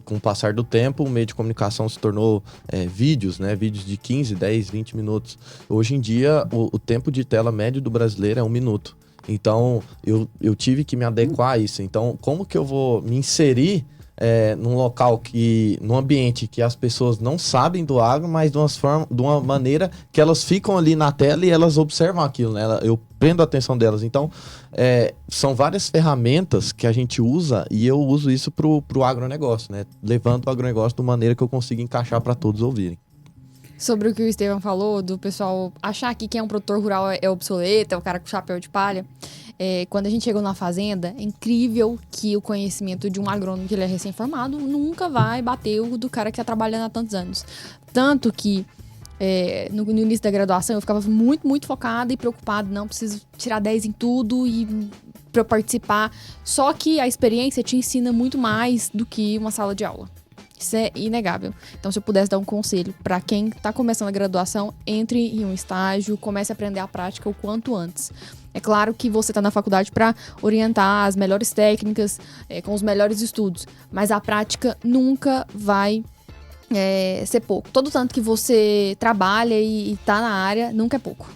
Com o passar do tempo, o meio de comunicação se tornou vídeos, né? Vídeos de 15, 10, 20 minutos. Hoje em dia, o tempo de tela médio do brasileiro é 1 minuto. Então, eu tive que me adequar a isso. Então, como que eu vou me inserir num local num ambiente que as pessoas não sabem do agro, mas de uma maneira que elas ficam ali na tela e elas observam aquilo, né? Eu prendo a atenção delas. Então, são várias ferramentas que a gente usa e eu uso isso pro agronegócio, né? Levando o agronegócio de uma maneira que eu consiga encaixar para todos ouvirem. Sobre o que o Estevão falou, do pessoal achar que quem é um produtor rural é obsoleto, é o cara com chapéu de palha. Quando a gente chegou na fazenda, é incrível que o conhecimento de um agrônomo que ele é recém-formado nunca vai bater o do cara que está trabalhando há tantos anos. Tanto que no início da graduação eu ficava muito, muito focada e preocupada. Não, preciso tirar 10 em tudo para eu participar. Só que a experiência te ensina muito mais do que uma sala de aula. Isso é inegável. Então, se eu pudesse dar um conselho para quem está começando a graduação, entre em um estágio, comece a aprender a prática o quanto antes. É claro que você está na faculdade para orientar as melhores técnicas, com os melhores estudos, mas a prática nunca vai ser pouco. Todo tanto que você trabalha e está na área, nunca é pouco.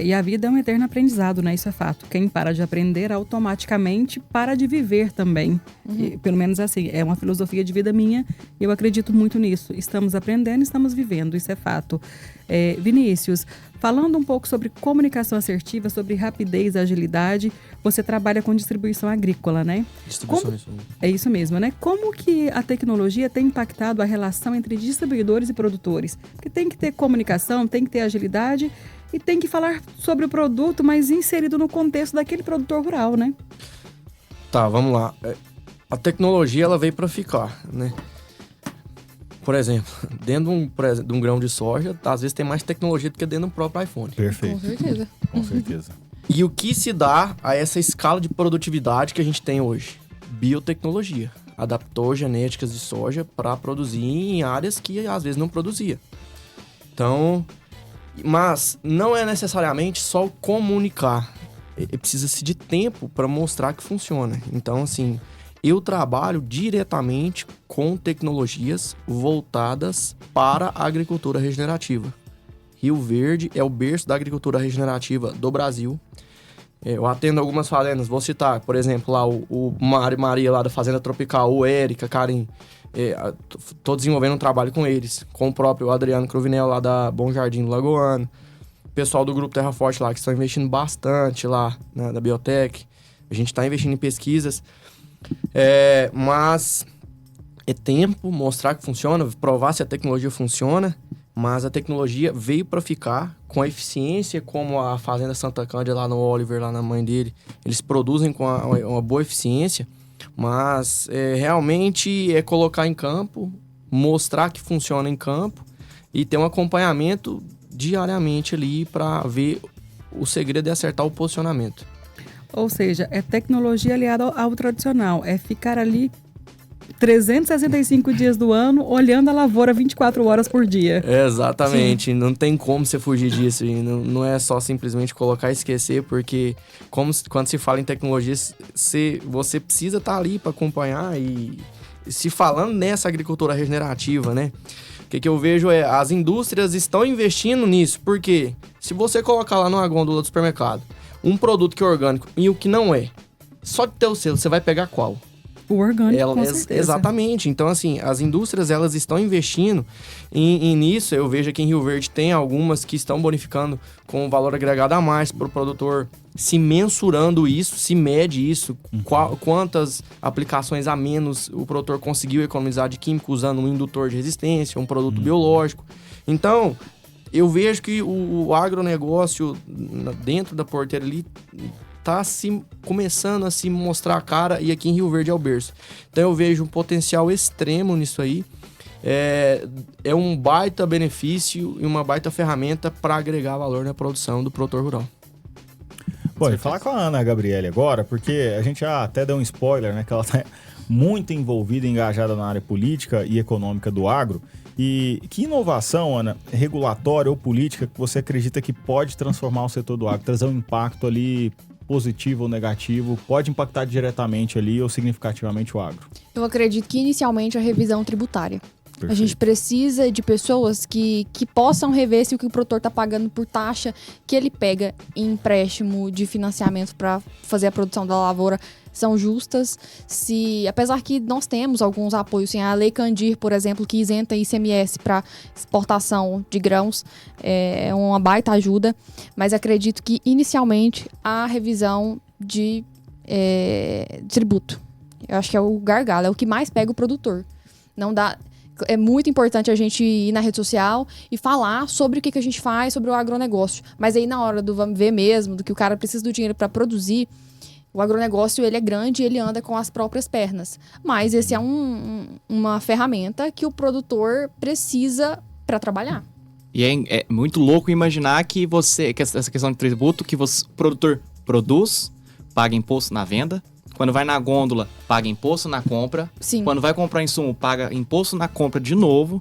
E a vida é um eterno aprendizado, né? Isso é fato. Quem para de aprender, automaticamente para de viver também. E, pelo menos assim, é uma filosofia de vida minha e eu acredito muito nisso. Estamos aprendendo, estamos vivendo, isso é fato. Vinícius, falando um pouco sobre comunicação assertiva, sobre rapidez e agilidade, você trabalha com distribuição agrícola, né? É isso mesmo, né? Como que a tecnologia tem impactado a relação entre distribuidores e produtores? Porque tem que ter comunicação, tem que ter agilidade e tem que falar sobre o produto, mas inserido no contexto daquele produtor rural, né? Tá, vamos lá. A tecnologia, ela veio para ficar, né? Por exemplo, dentro de um grão de soja, às vezes tem mais tecnologia do que dentro do próprio iPhone. Perfeito. Com certeza. Com certeza. E o que se dá a essa escala de produtividade que a gente tem hoje? Biotecnologia. Adaptou genéticas de soja para produzir em áreas que às vezes não produzia. Então, mas não é necessariamente só comunicar. Precisa-se de tempo para mostrar que funciona. Então, assim, eu trabalho diretamente com tecnologias voltadas para a agricultura regenerativa. Rio Verde é o berço da agricultura regenerativa do Brasil. Eu atendo algumas fazendas, vou citar, por exemplo, lá o Mário Maria lá da Fazenda Tropical, o Érica, Karim. Tô desenvolvendo um trabalho com eles, com o próprio Adriano Cruvinel lá da Bom Jardim do Lagoano. O pessoal do Grupo Terra Forte lá, que estão investindo bastante lá, né, da Biotech. A gente está investindo em pesquisas. Mas é tempo, mostrar que funciona, provar se a tecnologia funciona. mas a tecnologia veio para ficar com a eficiência como a Fazenda Santa Cândida lá no Oliver, lá na mãe dele. Eles produzem com uma boa eficiência, mas realmente é colocar em campo, mostrar que funciona em campo e ter um acompanhamento diariamente ali para ver o segredo é acertar o posicionamento. Ou seja, é tecnologia aliada ao tradicional. É ficar ali 365 dias do ano olhando a lavoura 24 horas por dia. Exatamente. Sim. Não tem como você fugir disso. E não é só simplesmente colocar e esquecer, porque quando se fala em tecnologia, você precisa estar ali para acompanhar. E se falando nessa agricultura regenerativa, né? O que eu vejo as indústrias estão investindo nisso. Porque se você colocar lá numa gôndola do supermercado um produto que é orgânico e o que não é, só de ter o selo, você vai pegar qual? O orgânico, com certeza. Exatamente. Então, assim, as indústrias, elas estão investindo nisso. Eu vejo aqui em Rio Verde tem algumas que estão bonificando com valor agregado a mais para o produtor, se mensurando isso, se mede isso, quantas aplicações a menos o produtor conseguiu economizar de químico usando um indutor de resistência, um produto biológico. Então, eu vejo que o agronegócio dentro da porteira ali tá começando a se mostrar a cara, e aqui em Rio Verde é o berço. Então eu vejo um potencial extremo nisso aí. É um baita benefício e uma baita ferramenta para agregar valor na produção do produtor rural. Bom, e falar com a Ana Gabriele agora, porque a gente já até deu um spoiler, né? Que ela tá muito envolvida e engajada na área política e econômica do agro. E que inovação, Ana, regulatória ou política que você acredita que pode transformar o setor do agro, trazer um impacto ali positivo ou negativo, pode impactar diretamente ali ou significativamente o agro? Eu acredito que inicialmente a revisão tributária. Perfeito. A gente precisa de pessoas que possam rever se o que o produtor está pagando por taxa que ele pega em empréstimo de financiamento para fazer a produção da lavoura são justas. Apesar que nós temos alguns apoios, assim, a Lei Candir, por exemplo, que isenta ICMS para exportação de grãos, é uma baita ajuda, mas acredito que inicialmente a revisão de tributo, eu acho que é o gargalo, é o que mais pega o produtor. Não dá... É muito importante a gente ir na rede social e falar sobre o que a gente faz, sobre o agronegócio. Mas aí na hora do vamos ver mesmo, do que o cara precisa do dinheiro para produzir, o agronegócio ele é grande e ele anda com as próprias pernas. Mas esse é uma ferramenta que o produtor precisa para trabalhar. E é muito louco imaginar que essa questão de tributo, que o produtor produz, paga imposto na venda. Quando vai na gôndola, paga imposto na compra. Sim. Quando vai comprar insumo, paga imposto na compra de novo.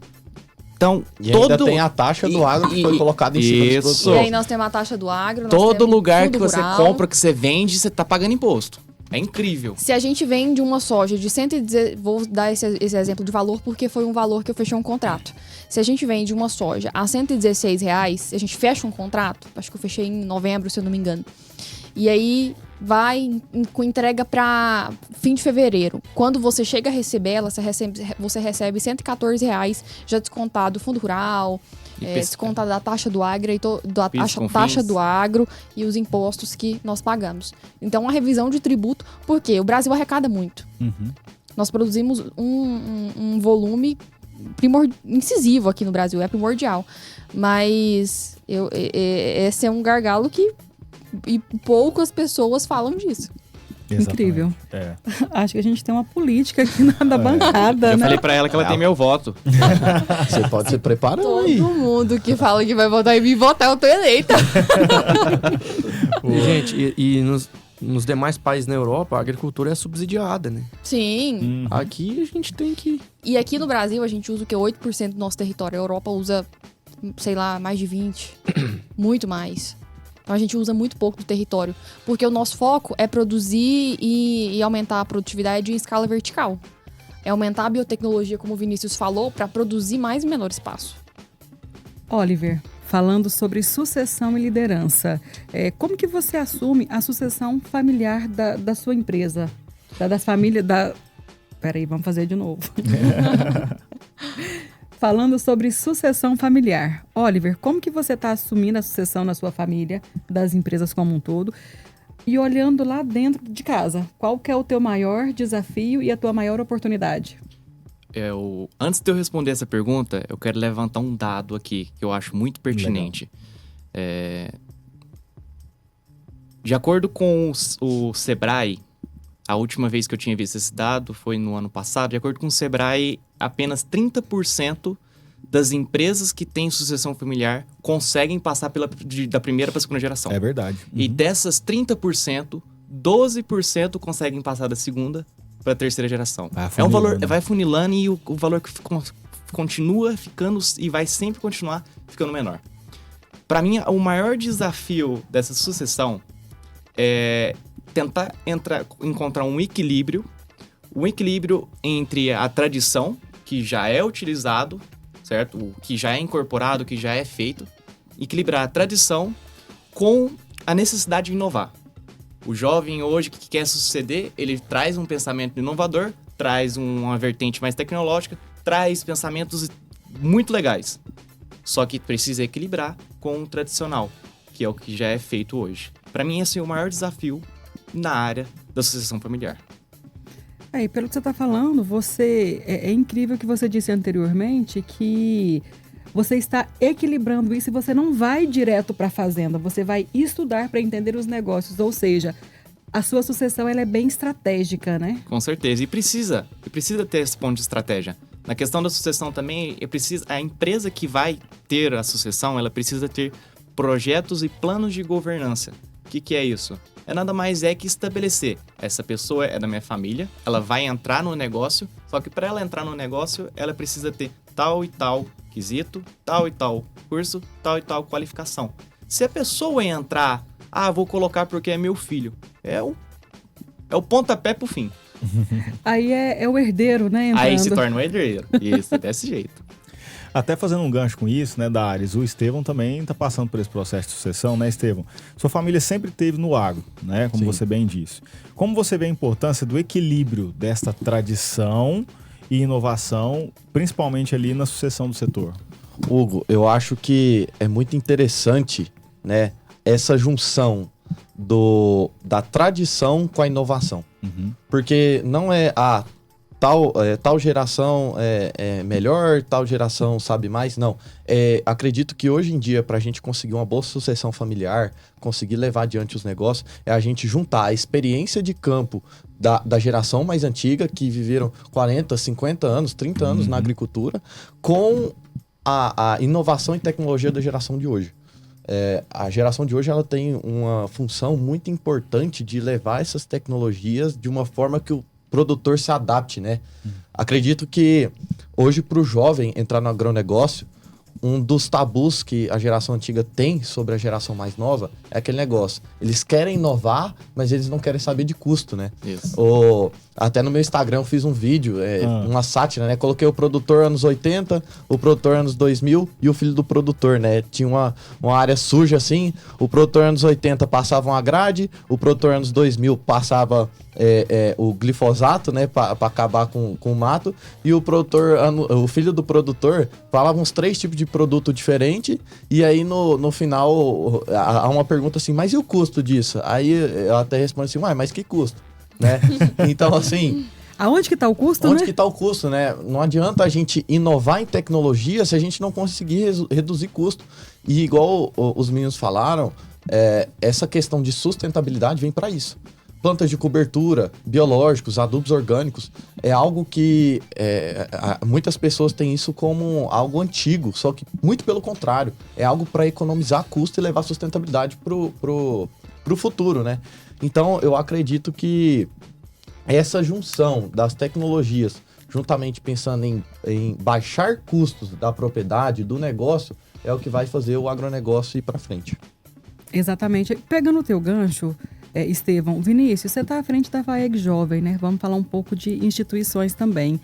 Então, ainda tem a taxa do agro que foi colocada em cima dos produtores. E aí nós temos a taxa do agro. Todo lugar que você rural. compra, que você vende, você tá pagando imposto. É incrível. Se a gente vende uma soja de 110... Vou dar esse exemplo de valor porque foi um valor que eu fechei um contrato. Se a gente vende uma soja a R$116, a gente fecha um contrato, acho que eu fechei em novembro, se eu não me engano. E aí vai com entrega para fim de fevereiro. Quando você chega a receber ela, você recebe R$114, já descontado do fundo rural, descontado da taxa do agro, da taxa do agro e os impostos que nós pagamos. Então, uma revisão de tributo, porque o Brasil arrecada muito. Uhum. Nós produzimos um volume incisivo aqui no Brasil, é primordial. Mas esse é um gargalo e poucas pessoas falam disso. Exatamente. Incrível. Acho que a gente tem uma política aqui na bancada, Eu né? falei pra ela que ela tem meu voto. Você pode se preparar aí. Todo mundo que fala que vai votar em mim, votar, eu tô eleita. Gente, e nos demais países na Europa, a agricultura é subsidiada, né? Sim. Aqui a gente tem que... E aqui no Brasil, a gente usa o que? 8% do nosso território. A Europa usa, sei lá, mais de 20%. Muito mais. Então a gente usa muito pouco do território, porque o nosso foco é produzir e aumentar a produtividade em escala vertical. É aumentar a biotecnologia, como o Vinícius falou, para produzir mais em menor espaço. Oliver, falando sobre sucessão e liderança, como que você assume a sucessão familiar da sua empresa? Das famílias da... Peraí, vamos fazer de novo. Falando sobre sucessão familiar. Oliver, como que você está assumindo a sucessão na sua família, das empresas como um todo? E olhando lá dentro de casa, qual que é o teu maior desafio e a tua maior oportunidade? Antes de eu responder essa pergunta, eu quero levantar um dado aqui que eu acho muito pertinente. De acordo com o Sebrae, a última vez que eu tinha visto esse dado foi no ano passado. De acordo com o Sebrae, apenas 30% das empresas que têm sucessão familiar conseguem passar da primeira para a segunda geração. É verdade. E dessas 30%, 12% conseguem passar da segunda para a terceira geração. É um valor, vai funilando e o valor que continua ficando e vai sempre continuar ficando menor. Para mim, o maior desafio dessa sucessão é tentar encontrar um equilíbrio entre a tradição, que já é utilizado, certo? O que já é incorporado, o que já é feito, equilibrar a tradição com a necessidade de inovar. O jovem hoje que quer suceder, ele traz um pensamento inovador, traz uma vertente mais tecnológica, traz pensamentos muito legais. Só que precisa equilibrar com o tradicional, que é o que já é feito hoje. Para mim, esse é o maior desafio na área da sucessão familiar. E pelo que você está falando, é incrível que você disse anteriormente que você está equilibrando isso e você não vai direto para a fazenda, você vai estudar para entender os negócios, ou seja, a sua sucessão ela é bem estratégica, né? Com certeza, e precisa ter esse ponto de estratégia. Na questão da sucessão também, a empresa que vai ter a sucessão, ela precisa ter projetos e planos de governança. O que é isso? Nada mais que estabelecer. Essa pessoa é da minha família, ela vai entrar no negócio, só que para ela entrar no negócio, ela precisa ter tal e tal quesito, tal e tal curso, tal e tal qualificação. Se a pessoa entrar, vou colocar porque é meu filho, é o pontapé pro fim. Aí é o herdeiro, né? Entrando. Aí se torna um herdeiro. Isso, desse jeito. Até fazendo um gancho com isso, né, Dares, o Estevão também está passando por esse processo de sucessão, né, Estevão? Sua família sempre esteve no agro, né, como você bem disse. Como você vê a importância do equilíbrio desta tradição e inovação, principalmente ali na sucessão do setor? Hugo, eu acho que é muito interessante, né, essa junção da tradição com a inovação. Porque não é tal geração é melhor, tal geração sabe mais. Não. Acredito que hoje em dia, para a gente conseguir uma boa sucessão familiar, conseguir levar adiante os negócios, é a gente juntar a experiência de campo da geração mais antiga, que viveram 40, 50 anos, 30 anos na agricultura, com a inovação e tecnologia da geração de hoje. A geração de hoje ela tem uma função muito importante de levar essas tecnologias de uma forma que o produtor se adapte, né? Acredito que hoje para o jovem entrar no agronegócio, um dos tabus que a geração antiga tem sobre a geração mais nova é aquele negócio. Eles querem inovar, mas eles não querem saber de custo, né? Isso. Até no meu Instagram eu fiz um vídeo, uma sátira, né? Coloquei o produtor anos 80, o produtor anos 2000 e o filho do produtor, né? Tinha uma área suja assim, o produtor anos 80 passava uma grade, o produtor anos 2000 passava o glifosato, né? Pra acabar com o mato, e o filho do produtor falava uns 3 tipos de produto diferente, e aí no final há uma pergunta assim, mas e o custo disso? Aí eu até respondo assim, mas que custo? Né? Então, assim... Aonde que tá o custo, Onde que tá o custo, né? Não adianta a gente inovar em tecnologia se a gente não conseguir reduzir custo. E igual os meninos falaram, essa questão de sustentabilidade vem para isso. Plantas de cobertura, biológicos, adubos orgânicos, é algo que muitas pessoas têm isso como algo antigo, só que muito pelo contrário, é algo para economizar custo e levar sustentabilidade pro futuro, né? Então, eu acredito que essa junção das tecnologias, juntamente pensando em baixar custos da propriedade, do negócio, é o que vai fazer o agronegócio ir para frente. Exatamente. Pegando o teu gancho, Estevão, Vinícius, você está à frente da FAEG Jovem, né? Vamos falar um pouco de instituições também.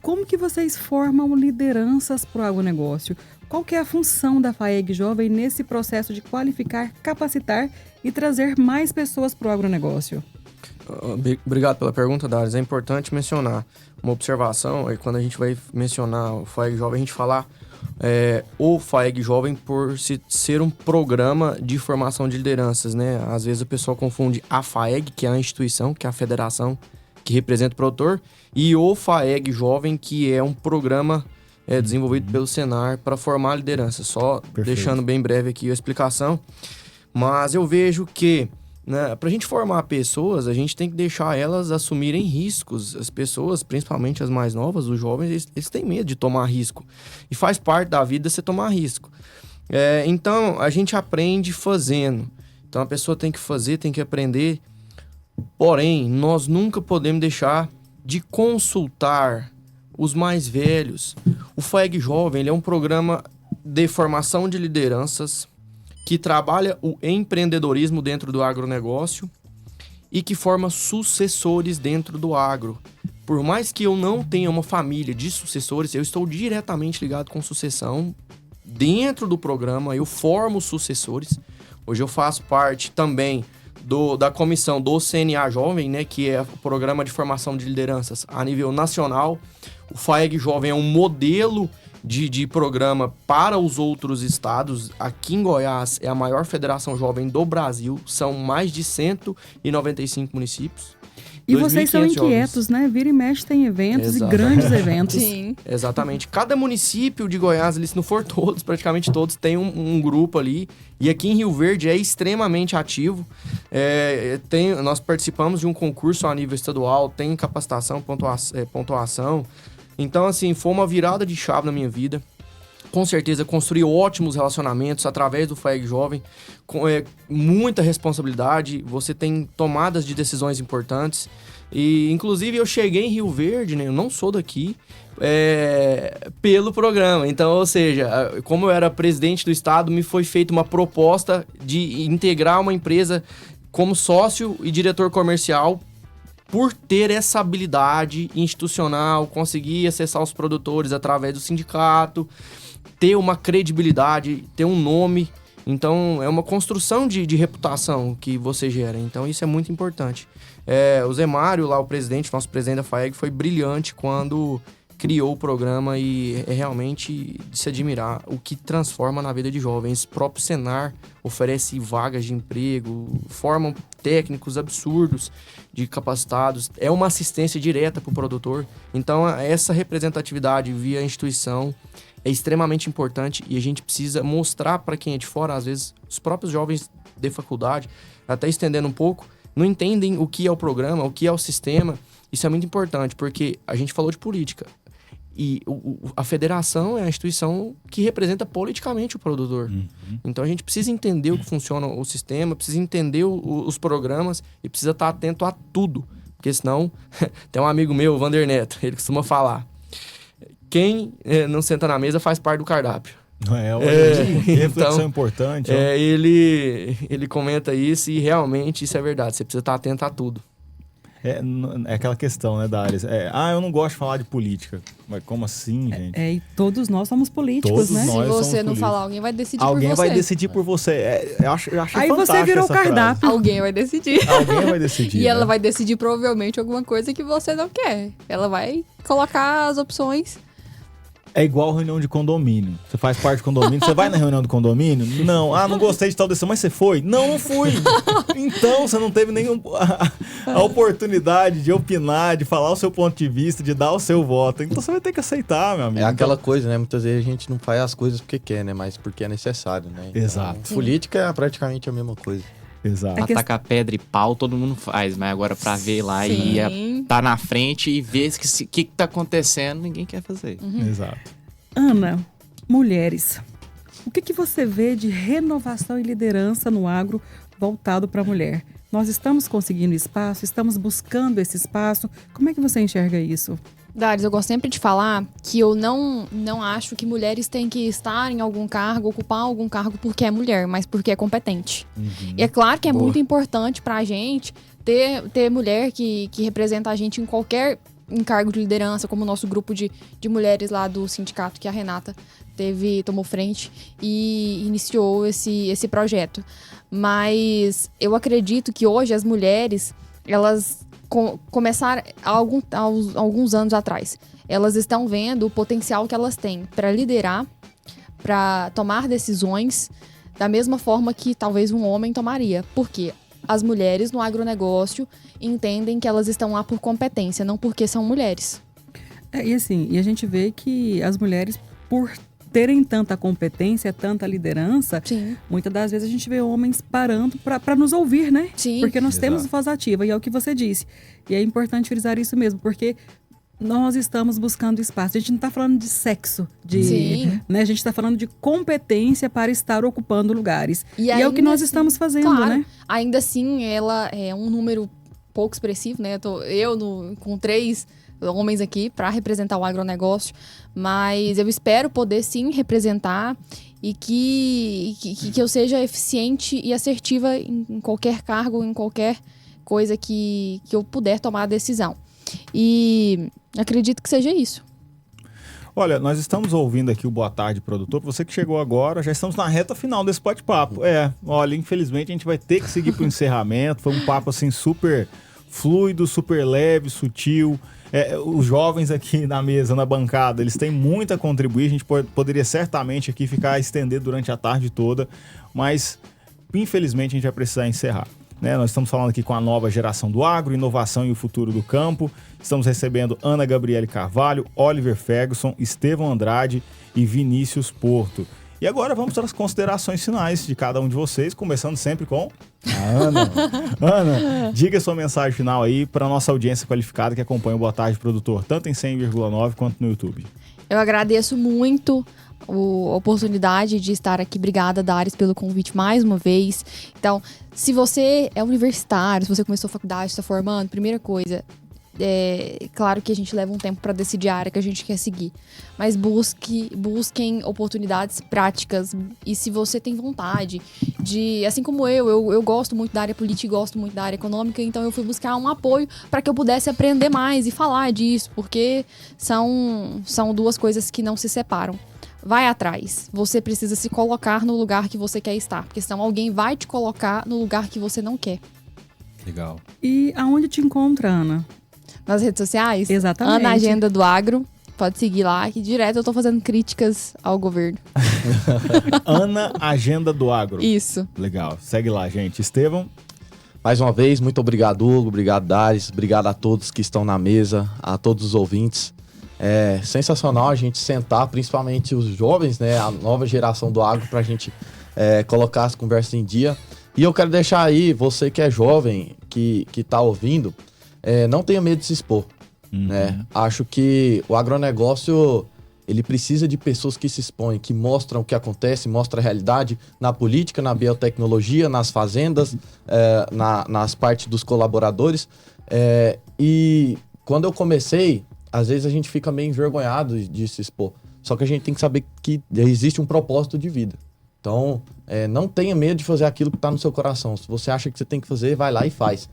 Como que vocês formam lideranças para o agronegócio? Qual que é a função da FAEG Jovem nesse processo de qualificar, capacitar e trazer mais pessoas para o agronegócio? Obrigado pela pergunta, Dares. É importante mencionar uma observação, quando a gente vai mencionar o FAEG Jovem, a gente falar o FAEG Jovem por ser um programa de formação de lideranças, né? Às vezes o pessoal confunde a FAEG, que é a instituição, que é a federação, que representa o produtor, e o FAEG Jovem, que é um programa desenvolvido pelo Senar para formar liderança. Só deixando bem breve aqui a explicação. Mas eu vejo que, né, para a gente formar pessoas, a gente tem que deixar elas assumirem riscos. As pessoas, principalmente as mais novas, os jovens, eles têm medo de tomar risco. E faz parte da vida você tomar risco. Então, a gente aprende fazendo. Então, a pessoa tem que fazer, tem que aprender. Porém, nós nunca podemos deixar de consultar os mais velhos. O FAEG Jovem, ele é um programa de formação de lideranças que trabalha o empreendedorismo dentro do agronegócio e que forma sucessores dentro do agro. Por mais que eu não tenha uma família de sucessores, eu estou diretamente ligado com sucessão. Dentro do programa, eu formo sucessores. Hoje eu faço parte também da comissão do CNA Jovem, né, que é o Programa de Formação de Lideranças a nível nacional. O FAEG Jovem é um modelo de programa para os outros estados. Aqui em Goiás é a maior federação jovem do Brasil. São mais de 195 municípios. E vocês são inquietos, né? Vira e mexe tem eventos. Exato. E grandes eventos. Sim. Exatamente. Cada município de Goiás, se não for todos, praticamente todos, tem um grupo ali. E aqui em Rio Verde é extremamente ativo. Nós participamos de um concurso a nível estadual, tem capacitação, pontuação. Então, assim, foi uma virada de chave na minha vida. Com certeza, construí ótimos relacionamentos através do FAEG Jovem, com muita responsabilidade. Você tem tomadas de decisões importantes. E, inclusive, eu cheguei em Rio Verde, né? Eu não sou daqui, pelo programa. Então, ou seja, como eu era presidente do estado, me foi feita uma proposta de integrar uma empresa como sócio e diretor comercial, por ter essa habilidade institucional, conseguir acessar os produtores através do sindicato, ter uma credibilidade, ter um nome. Então, é uma construção de reputação que você gera. Então, isso é muito importante. O Zé Mário, lá, o nosso presidente da FAEG, foi brilhante quando criou o programa e é realmente de se admirar o que transforma na vida de jovens. O próprio Senar oferece vagas de emprego, formam técnicos absurdos de capacitados, é uma assistência direta para o produtor. Então, essa representatividade via instituição é extremamente importante e a gente precisa mostrar para quem é de fora. Às vezes, os próprios jovens de faculdade, até estendendo um pouco, não entendem o que é o programa, o que é o sistema. Isso é muito importante, porque a gente falou de política. E a federação é a instituição que representa politicamente o produtor. Uhum. Então, a gente precisa entender o que funciona o sistema, precisa entender os programas e precisa estar atento a tudo. Porque senão, tem um amigo meu, o Vander Neto, ele costuma falar: quem não senta na mesa faz parte do cardápio. Reflexão então, importante. Ele comenta isso e realmente isso é verdade. Você precisa estar atento a tudo. É aquela questão, né, Darius? Eu não gosto de falar de política. Mas como assim, gente? E todos nós somos políticos, todos né? Se você não falar, alguém vai decidir por você. Alguém vai decidir por você. Eu achei aí você virou o cardápio. Frase. Alguém vai decidir. Alguém vai decidir. E ela vai decidir provavelmente alguma coisa que você não quer. Ela vai colocar as opções. É igual reunião de condomínio. Você faz parte do condomínio, você vai na reunião do condomínio? Não. Não gostei de tal decisão, mas você foi? Não fui. Então, você não teve a oportunidade de opinar, de falar o seu ponto de vista, de dar o seu voto. Então, você vai ter que aceitar, meu amigo. É aquela coisa, né? Muitas vezes a gente não faz as coisas porque quer, né? Mas porque é necessário, né? Então, exato. Política é praticamente a mesma coisa. Exato. Atacar pedra e pau todo mundo faz, mas agora pra ver lá e tá na frente e ver o que tá acontecendo, ninguém quer fazer. Uhum. Exato. Ana, mulheres, o que você vê de renovação e liderança no agro voltado para a mulher? Nós estamos conseguindo espaço, estamos buscando esse espaço. Como é que você enxerga isso? Darius, eu gosto sempre de falar que eu não acho que mulheres têm que estar em algum cargo, ocupar algum cargo porque é mulher, mas porque é competente. Uhum. E é claro que é muito importante pra gente ter mulher que representa a gente em qualquer encargo de liderança, como o nosso grupo de mulheres lá do sindicato, que a Renata tomou frente e iniciou esse projeto. Mas eu acredito que hoje as mulheres, elas começaram alguns anos atrás. Elas estão vendo o potencial que elas têm para liderar, para tomar decisões da mesma forma que talvez um homem tomaria. Por quê? as mulheres no agronegócio entendem que elas estão lá por competência, não porque são mulheres. E a gente vê que as mulheres, por terem tanta competência, tanta liderança, Sim. muitas das vezes a gente vê homens parando para nos ouvir, né? Sim. Porque nós Exato. temos voz ativa, e é o que você disse. E é importante frisar isso mesmo, porque nós estamos buscando espaço. A gente não está falando de sexo, Sim. né? A gente está falando de competência para estar ocupando lugares. E é o ainda que nós assim, estamos fazendo, claro, né? Ainda assim, ela é um número pouco expressivo, né? Com 3 homens aqui para representar o agronegócio, mas eu espero poder sim representar e que eu seja eficiente e assertiva em qualquer cargo, em qualquer coisa que eu puder tomar a decisão. E acredito que seja isso. Olha, nós estamos ouvindo aqui o Boa Tarde, produtor. Você que chegou agora, já estamos na reta final desse bate-papo. Olha, infelizmente a gente vai ter que seguir para o encerramento. Foi um papo assim super fluido, super leve, sutil. Os jovens aqui na mesa, na bancada, eles têm muito a contribuir. A gente poderia certamente aqui estender durante a tarde toda, mas infelizmente a gente vai precisar encerrar. Nós estamos falando aqui com a nova geração do agro, inovação e o futuro do campo. Estamos recebendo Ana Gabriele Carvalho, Oliver Ferguson, Estevão Andrade e Vinícius Porto. E agora vamos para as considerações finais de cada um de vocês, começando sempre com a Ana. Ana, diga sua mensagem final aí para a nossa audiência qualificada que acompanha o Boa Tarde Produtor, tanto em 100,9 quanto no YouTube. Eu agradeço muito a oportunidade de estar aqui. Obrigada, Dares, pelo convite mais uma vez. Então, se você é universitário, se você começou a faculdade, está formando, primeira coisa, claro que a gente leva um tempo para decidir a área que a gente quer seguir, mas busquem oportunidades práticas. E se você tem vontade de, assim como eu gosto muito da área política e gosto muito da área econômica, então eu fui buscar um apoio para que eu pudesse aprender mais e falar disso, porque são 2 coisas que não se separam. Vai atrás. Você precisa se colocar no lugar que você quer estar, porque senão alguém vai te colocar no lugar que você não quer. Legal. E aonde te encontra, Ana? Nas redes sociais? Exatamente. Ana Agenda do Agro. Pode seguir lá, que direto eu tô fazendo críticas ao governo. Ana Agenda do Agro. Isso. Legal. Segue lá, gente. Estevão? Mais uma vez, muito obrigado, Hugo. Obrigado, Dares. Obrigado a todos que estão na mesa, a todos os ouvintes. É sensacional a gente sentar, principalmente os jovens, né, a nova geração do agro, pra gente colocar as conversas em dia. E eu quero deixar aí, você que é jovem, que tá ouvindo, não tenha medo de se expor. Né? Acho que o agronegócio, ele precisa de pessoas que se expõem, que mostram o que acontece, mostram a realidade na política, na biotecnologia, nas fazendas, nas partes dos colaboradores. E quando eu comecei, às vezes a gente fica meio envergonhado de se expor. Só que a gente tem que saber que existe um propósito de vida. Então, não tenha medo de fazer aquilo que está no seu coração. Se você acha que você tem que fazer, vai lá e faz.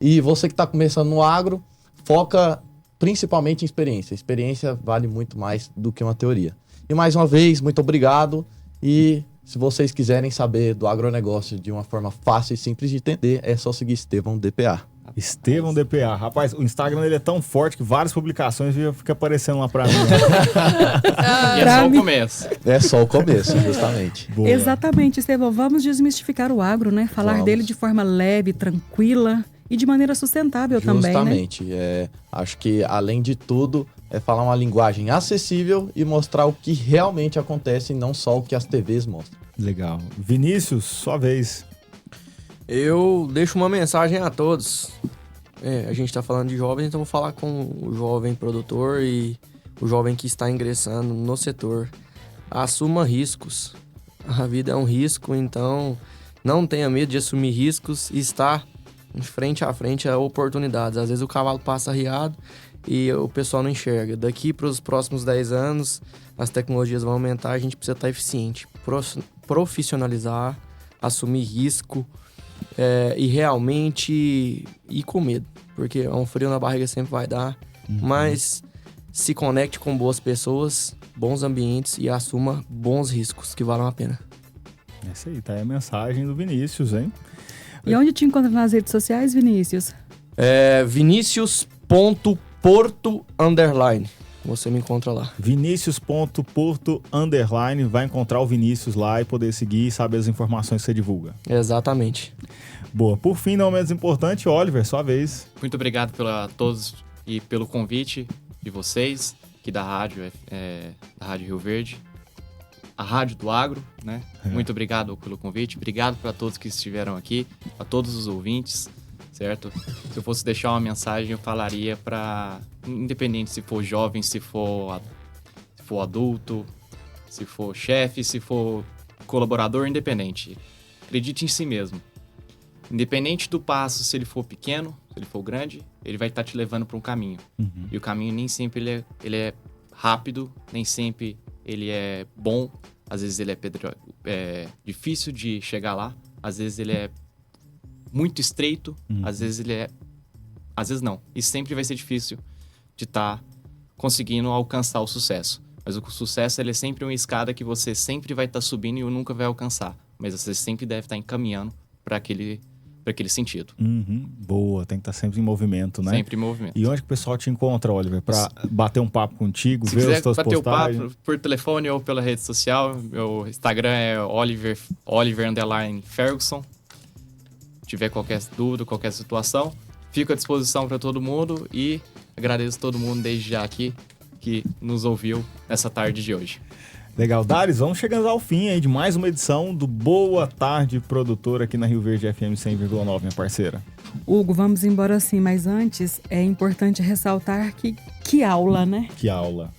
E você que está começando no agro, foca principalmente em experiência. Experiência vale muito mais do que uma teoria. E mais uma vez, muito obrigado. E se vocês quiserem saber do agronegócio de uma forma fácil e simples de entender, é só seguir Estevão DPA. Estevão DPA. Rapaz, o Instagram dele é tão forte que várias publicações fica aparecendo lá pra mim. E é só o começo. É só o começo, justamente. Boa. Exatamente, Estevão. Vamos desmistificar o agro, né? Falar dele de forma leve, tranquila e de maneira sustentável também, né? Justamente. Acho que, além de tudo, é falar uma linguagem acessível e mostrar o que realmente acontece e não só o que as TVs mostram. Legal. Vinícius, sua vez. Eu deixo uma mensagem a todos. A gente tá falando de jovens, então vou falar com o jovem produtor e o jovem que está ingressando no setor. Assuma riscos. A vida é um risco, então não tenha medo de assumir riscos e estar frente a frente a oportunidades. Às vezes o cavalo passa arriado e o pessoal não enxerga. Daqui para os próximos 10 anos, as tecnologias vão aumentar, a gente precisa estar eficiente, profissionalizar, assumir risco, e realmente ir com medo, porque um frio na barriga sempre vai dar, mas se conecte com boas pessoas, bons ambientes e assuma bons riscos que valem a pena. Essa aí tá aí a mensagem do Vinícius, hein? E onde te encontra nas redes sociais, Vinícius? Vinicius.porto_. você me encontra lá. Vinicius.porto_, vai encontrar o Vinícius lá e poder seguir e saber as informações que você divulga. Exatamente. Boa. Por fim, não menos importante, Oliver, sua vez. Muito obrigado a todos e pelo convite de vocês, aqui da rádio Rio Verde, a Rádio do Agro, né? Muito obrigado pelo convite, obrigado para todos que estiveram aqui, a todos os ouvintes, certo? Se eu fosse deixar uma mensagem, eu falaria para, independente se for jovem, se for adulto, se for chefe, se for colaborador, independente. Acredite em si mesmo. Independente do passo, se ele for pequeno, se ele for grande, ele vai estar te levando para um caminho. E o caminho nem sempre ele é rápido, nem sempre ele é bom. Às vezes ele é difícil de chegar lá. Às vezes ele é muito estreito. Às vezes às vezes não. E sempre vai ser difícil de estar conseguindo alcançar o sucesso. Mas o sucesso ele é sempre uma escada que você sempre vai estar subindo e nunca vai alcançar. Mas você sempre deve estar encaminhando para aquele sentido. Boa, tem que estar sempre em movimento, né? Sempre em movimento. E onde que o pessoal te encontra, Oliver, para bater um papo contigo, Se ver quiser as tuas bater postagens? o papo por telefone ou pela rede social, meu Instagram é Oliver_Ferguson. Se tiver qualquer dúvida, qualquer situação, fico à disposição para todo mundo e agradeço todo mundo desde já aqui que nos ouviu nessa tarde de hoje. Legal. Dares, vamos chegando ao fim aí de mais uma edição do Boa Tarde Produtor aqui na Rio Verde FM 100,9, minha parceira. Hugo, vamos embora sim, mas antes é importante ressaltar que aula, né? Que aula.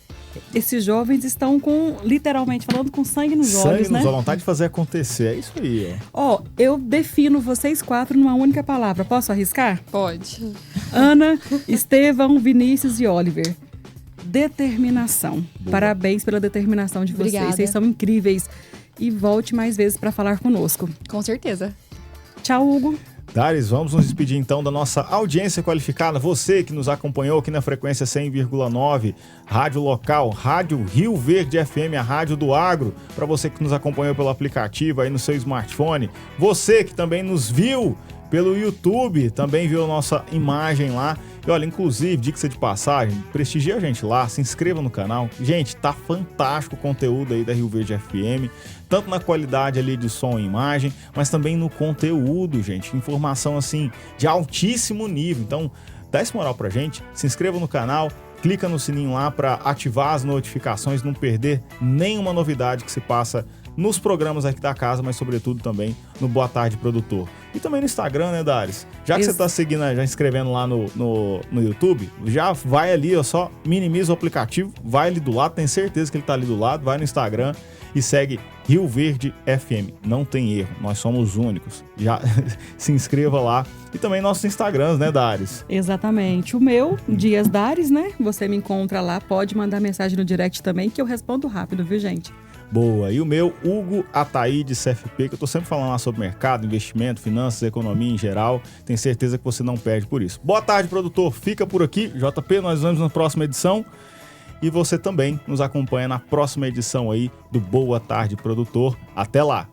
Esses jovens estão literalmente falando, com sangue nos olhos, né? Sangue, a vontade de fazer acontecer, é isso aí, ó. Eu defino vocês 4 numa única palavra, posso arriscar? Pode. Ana, Estevão, Vinícius e Oliver. Determinação. Boa. Parabéns pela determinação de vocês. Obrigada. Vocês são incríveis. E volte mais vezes para falar conosco. Com certeza. Tchau, Hugo. Dares, vamos nos despedir então da nossa audiência qualificada. Você que nos acompanhou aqui na frequência 100,9, rádio local, Rádio Rio Verde FM, a rádio do agro. Para você que nos acompanhou pelo aplicativo aí no seu smartphone. Você que também nos viu pelo YouTube, também viu a nossa imagem lá. E olha, inclusive, dica de passagem, prestigia a gente lá, se inscreva no canal. Gente, tá fantástico o conteúdo aí da Rio Verde FM, tanto na qualidade ali de som e imagem, mas também no conteúdo, gente. Informação, assim, de altíssimo nível. Então, dá essa moral pra gente, se inscreva no canal, clica no sininho lá para ativar as notificações, não perder nenhuma novidade que se passa nos programas aqui da casa, mas sobretudo também no Boa Tarde Produtor. E também no Instagram, né, Dares? Já que você tá seguindo, já inscrevendo lá no YouTube, já vai ali, ó, só minimiza o aplicativo, vai ali do lado, tem certeza que ele tá ali do lado, vai no Instagram e segue Rio Verde FM. Não tem erro, nós somos únicos. Já se inscreva lá. E também nossos Instagrams, né, Dares? Exatamente. O meu, Dias Dares, né? Você me encontra lá, pode mandar mensagem no direct também, que eu respondo rápido, viu, gente? Boa. E o meu, Hugo Ataíde, CFP, que eu tô sempre falando lá sobre mercado, investimento, finanças, economia em geral. Tenho certeza que você não perde por isso. Boa tarde, produtor. Fica por aqui. JP, nós vamos na próxima edição. E você também nos acompanha na próxima edição aí do Boa Tarde Produtor. Até lá!